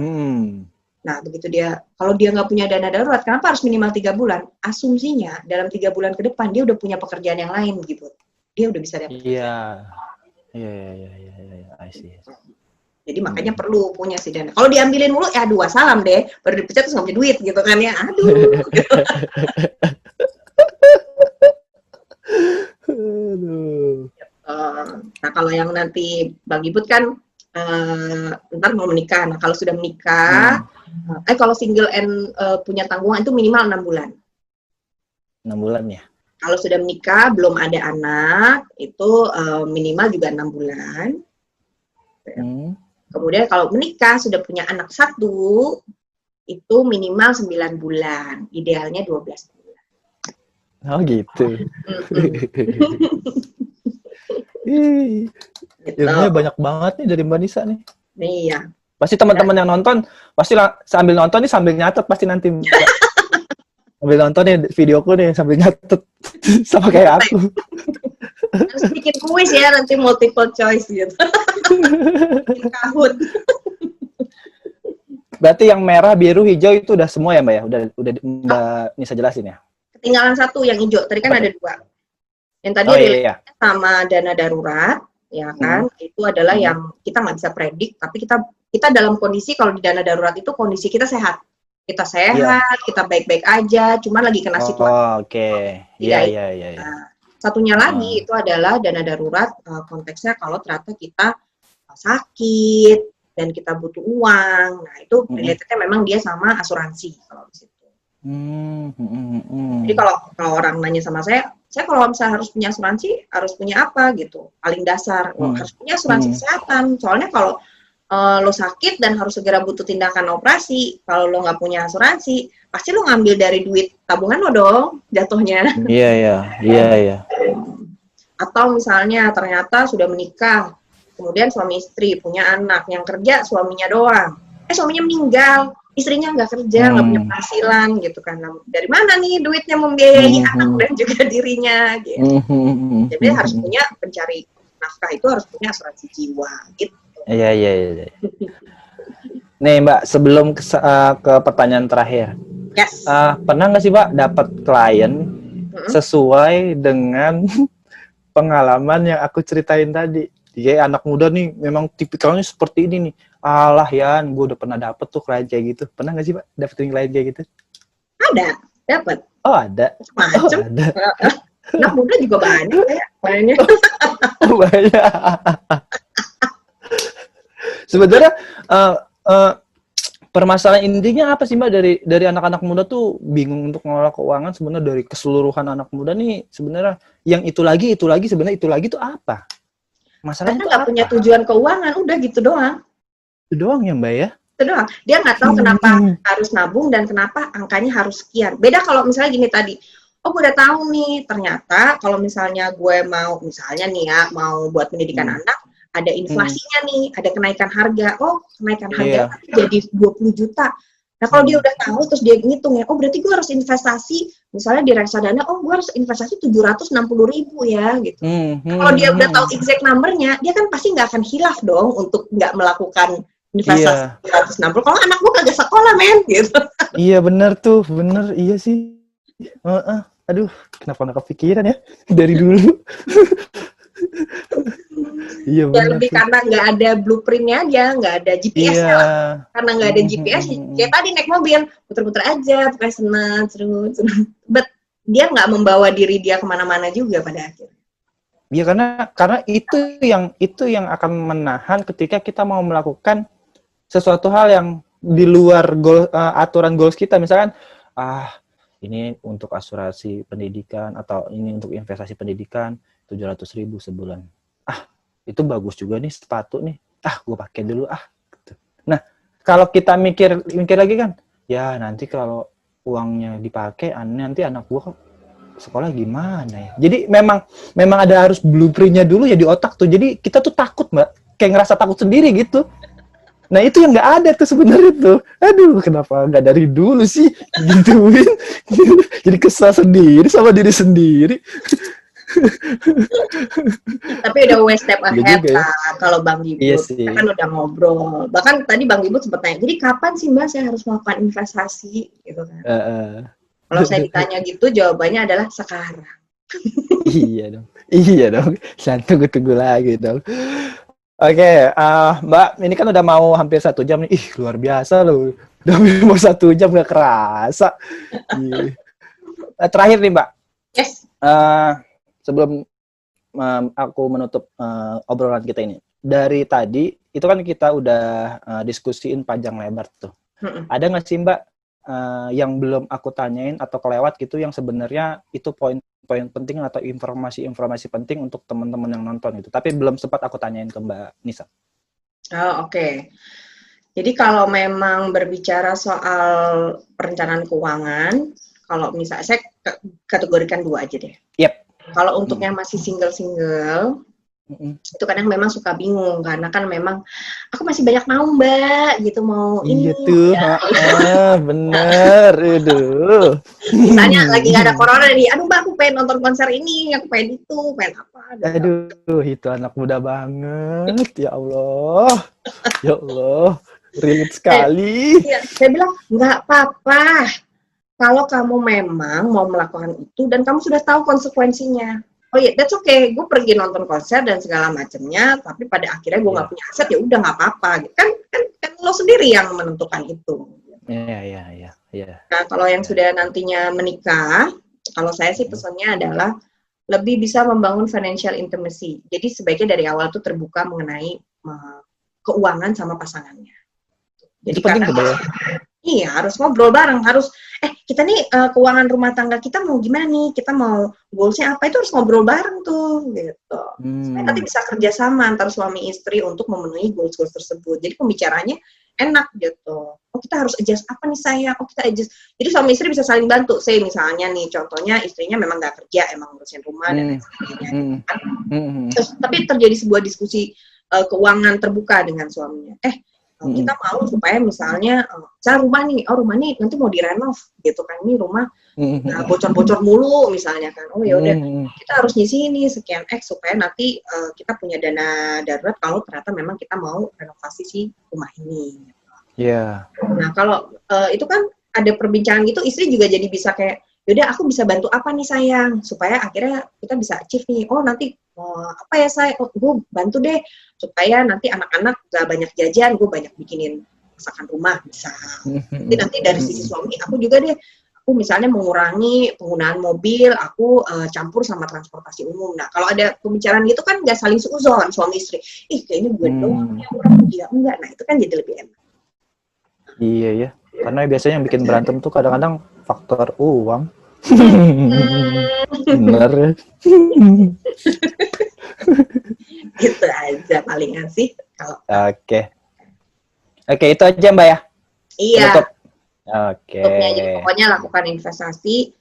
Nah begitu kalau dia nggak punya dana darurat, kenapa harus minimal 3 bulan? Asumsinya dalam 3 bulan ke depan dia udah punya pekerjaan yang lain gitu. Dia udah bisa dapat. Iya. I see. Jadi makanya perlu punya sih dana. Kalau diambilin mulu, ya aduh salam deh. Baru dipecat terus nggak punya duit gitu kan ya. Aduh. Nah kalau yang nanti Bang Ibut kan ntar mau menikah. Nah kalau sudah menikah, kalau single and punya tanggungan itu minimal 6 bulan. 6 bulan ya? Kalau sudah menikah, belum ada anak, itu minimal juga 6 bulan. Kemudian kalau menikah sudah punya anak 1, itu minimal 9 bulan, idealnya 12 bulan. Oh gitu. Ilmunya banyak banget nih dari Mbak Nisa nih. Iya. Pasti teman-teman yang nonton, pasti sambil nonton nih sambil nyatet pasti nanti. Sambil nonton nih videoku nih sambil nyatet. Sama kayak aku. Harus bikin kuis ya nanti multiple choice gitu. Kahut. Berarti yang merah, biru, hijau itu udah semua ya Mbak ya? Udah Mbak Nisa jelasin ya? Ketinggalan 1 yang hijau. Tadi kan ada 2. Yang tadi sama dana darurat, ya kan? Itu adalah yang kita nggak bisa predik, tapi kita dalam kondisi kalau di dana darurat itu kondisi kita sehat. Kita sehat, kita baik-baik aja, cuman lagi kena situasi. Oke. Iya. Nah, satunya lagi itu adalah dana darurat konteksnya kalau ternyata kita sakit dan kita butuh uang. Nah, itu relatednya memang dia sama asuransi kalau di situ. Jadi kalau orang nanya sama saya saya kalau misalnya harus punya asuransi, harus punya apa gitu, paling dasar, harus punya asuransi kesehatan. Soalnya kalau lo sakit dan harus segera butuh tindakan operasi, kalau lo nggak punya asuransi, pasti lo ngambil dari duit tabungan lo dong, jatuhnya. Iya. Atau misalnya ternyata sudah menikah, kemudian suami istri, punya anak, yang kerja suaminya doang. Suaminya meninggal, istrinya nggak kerja, nggak punya penghasilan gitu kan. Nah, dari mana nih duitnya membiayai anak dan juga dirinya gitu. Jadi harus punya pencari nafkah itu harus punya asuransi jiwa gitu. Iya. Nih Mbak, sebelum ke pertanyaan terakhir. Yes. Pernah nggak sih Mbak dapat klien sesuai dengan pengalaman yang aku ceritain tadi? Dia anak muda nih, memang tipikalnya seperti ini nih. Alah Yan, gue udah pernah dapet tuh klien kayak gitu. Pernah nggak sih Mbak dapetin klien kayak gitu? Ada, dapat. Oh ada. Macam. Ada. Anak muda juga banyak kayak kliennya. Banyak. Sebenarnya permasalahan intinya apa sih Mbak dari anak-anak muda tuh bingung untuk mengelola keuangan sebenarnya dari keseluruhan anak muda nih sebenarnya yang itu lagi sebenarnya itu lagi tuh apa? Masalahnya Karena tuh nggak apa? punya tujuan keuangan, udah gitu doang. Itu doang ya Mbak ya? Itu doang. Dia nggak tahu kenapa harus nabung dan kenapa angkanya harus sekian. Beda kalau misalnya gini tadi, oh gue udah tahu nih, ternyata kalau misalnya gue mau, misalnya nih ya, mau buat pendidikan anak, ada inflasinya nih, ada kenaikan harga. Oh, kenaikan harga jadi 20 juta. Nah, kalau dia udah tahu, terus dia ngitung ya, oh berarti gue harus investasi, misalnya di reksadana, oh gue harus investasi 760.000 ya, gitu. Kalau dia udah tahu exact number-nya, dia kan pasti nggak akan hilaf dong untuk nggak melakukan investasi 760. Kalau anak gue kagak sekolah, men, gitu. Iya, bener tuh, bener, iya sih. Aduh, kenapa nggak kepikiran ya dari dulu? Iya benar. Ya lebih karena nggak ada blueprintnya aja, nggak ada GPS-nya lah. Karena nggak ada GPS, kayak tadi naik mobil, puter-puter aja, pokoknya senang, terus. But dia nggak membawa diri dia kemana-mana juga pada akhirnya. Iya karena itu yang akan menahan ketika kita mau melakukan sesuatu hal yang di luar aturan goals kita, misalkan ini untuk asuransi pendidikan atau ini untuk investasi pendidikan 700.000 sebulan. Itu bagus juga nih sepatu nih. Gue pakai dulu gitu. Nah, kalau kita mikir lagi kan, ya nanti kalau uangnya dipakai nanti anak gua sekolah gimana ya. Jadi memang ada harus blueprint-nya dulu ya di otak tuh. Jadi kita tuh takut, Mbak. Kayak ngerasa takut sendiri gitu. Nah, itu yang nggak ada tuh sebenarnya tuh. Aduh, kenapa nggak dari dulu sih gituin. Jadi kesal sendiri sama diri sendiri. Tapi udah way step ahead lah kalau Bang Gibut. Iya sih. Kita kan udah ngobrol. Bahkan tadi Bang Gibut sempat tanya, jadi kapan sih Mbak saya harus melakukan investasi gitu kan? Kalau saya ditanya gitu, jawabannya adalah sekarang. Iya dong. Saya tunggu lagi dong. Oke, Mbak, ini kan udah mau hampir 1 jam nih. Ih, luar biasa loh. Udah mau 1 jam gak kerasa. Terakhir nih, Mbak. Yes. Sebelum aku menutup obrolan kita ini, dari tadi itu kan kita udah diskusiin panjang lebar tuh. Ada nggak sih Mbak yang belum aku tanyain atau kelewat gitu yang sebenarnya itu poin-poin penting atau informasi penting untuk teman-teman yang nonton gitu, tapi belum sempat aku tanyain ke Mbak Nisa. Oke. Jadi kalau memang berbicara soal perencanaan keuangan, kalau misalnya saya kategorikan 2 aja deh. Yep. Kalau untuk yang masih single, itu kadang memang suka bingung karena kan memang aku masih banyak mau Mbak gitu, mau ini. Iya tuh, bener, aduh. Misalnya lagi gak ada corona nih, aduh Mbak aku pengen nonton konser ini, aku pengen itu, pengen apa. Aduh, itu anak muda banget, ya Allah, relate sekali. Saya bilang nggak apa-apa. Kalau kamu memang mau melakukan itu dan kamu sudah tahu konsekuensinya, oh iya, that's okay. Gue pergi nonton konser dan segala macamnya, tapi pada akhirnya gue nggak punya aset, ya udah nggak apa-apa. Kan lo sendiri yang menentukan itu. Iya. Nah, kalau yang sudah nantinya menikah, kalau saya sih pesannya adalah lebih bisa membangun financial intimacy. Jadi sebaiknya dari awal tuh terbuka mengenai keuangan sama pasangannya. Jadi itu penting tuh, ya? Iya, harus ngobrol bareng, harus kita nih keuangan rumah tangga kita mau gimana nih, kita mau goalsnya apa, itu harus ngobrol bareng tuh gitu. Supaya nanti bisa kerjasama antar suami istri untuk memenuhi goals-goals tersebut. Jadi pembicaranya enak gitu. Oh kita harus adjust apa nih sayang, oh kita adjust. Jadi suami istri bisa saling bantu. Saya misalnya nih, contohnya istrinya memang nggak kerja, emang ngurusin rumah dan lain sebagainya. Terus, tapi terjadi sebuah diskusi keuangan terbuka dengan suaminya. Kita mau supaya misalnya rumah nih nanti mau direnov gitu kan, ini rumah bocor-bocor mulu misalnya kan, oh ya udah kita harus nyisi ini sekian X supaya nanti kita punya dana darurat kalau ternyata memang kita mau renovasi si rumah ini. Iya. Nah kalau itu kan ada perbincangan gitu, istri juga jadi bisa kayak, yaudah aku bisa bantu apa nih sayang, supaya akhirnya kita bisa achieve nih, oh nanti apa ya saya, gue bantu deh supaya nanti anak-anak gak banyak jajan, gue banyak bikinin masakan rumah misal. Jadi nanti dari sisi suami, aku juga deh, aku misalnya mengurangi penggunaan mobil, aku campur sama transportasi umum. Nah kalau ada pembicaraan gitu kan gak saling seuzon suami istri, kayaknya gue doang yang kurang, dia enggak, nah itu kan jadi lebih enak. Iya ya, karena biasanya yang bikin berantem tuh kadang-kadang faktor uang. Bener. Gitu aja palingan sih kalau. Oke, itu aja Mbak ya. Iya. Oke. Jadi pokoknya lakukan investasi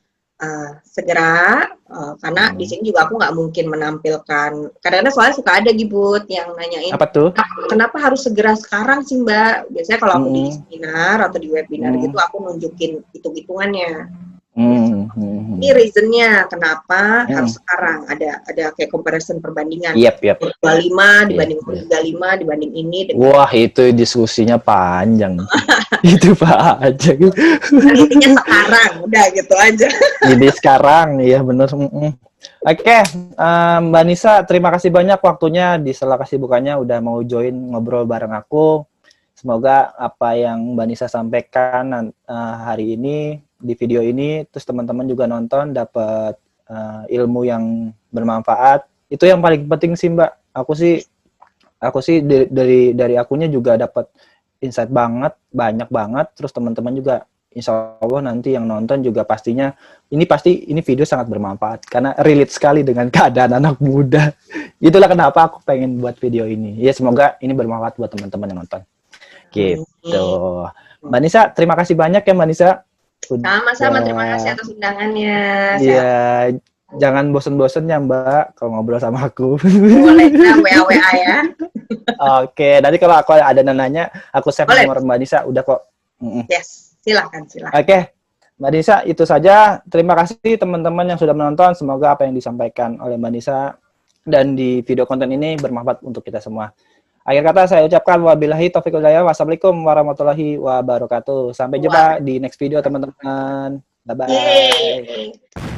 segera karena di sini juga aku nggak mungkin menampilkan. Kadang-kadang soalnya suka ada Gibut yang nanyain. Apa tuh? Kenapa harus segera sekarang sih Mbak? Biasanya kalau aku di seminar atau di webinar gitu aku nunjukin hitung-hitungannya. Ini reasonnya kenapa harus sekarang, ada kayak comparison perbandingan. Yep. 25 dibanding 35 dibanding ini. Wah itu diskusinya panjang. Itu Pak aja. Intinya sekarang, udah gitu aja. Jadi sekarang ya bener. Oke, Mbak Nisa, terima kasih banyak waktunya di sela kesibukannya udah mau join ngobrol bareng aku. Semoga apa yang Mbak Nisa sampaikan hari ini di video ini, terus teman-teman juga nonton dapat ilmu yang bermanfaat. Itu yang paling penting sih Mbak. Aku sih dari akunya juga dapat insight banyak banget. Terus teman-teman juga insya Allah nanti yang nonton juga pastinya ini video sangat bermanfaat karena relate sekali dengan keadaan anak muda. Itulah kenapa aku pengen buat video ini. Ya semoga ini bermanfaat buat teman-teman yang nonton. Gitu. Mbak Nisa, terima kasih banyak ya Mbak Nisa. Sama-sama, terima kasih atas undangannya. Iya, jangan bosen-bosen ya Mbak kalau ngobrol sama aku. Boleh, WA ya. Oke, nanti kalau aku ada nanya, aku save nomor Mbak Nisa, udah kok. Yes, silakan. Oke, Mbak Nisa, itu saja. Terima kasih teman-teman yang sudah menonton. Semoga apa yang disampaikan oleh Mbak Nisa dan di video konten ini bermanfaat untuk kita semua. Akhir kata saya ucapkan wabillahi taufiq wal hidayah. Wassalamualaikum warahmatullahi wabarakatuh. Sampai jumpa di next video teman-teman. Bye-bye.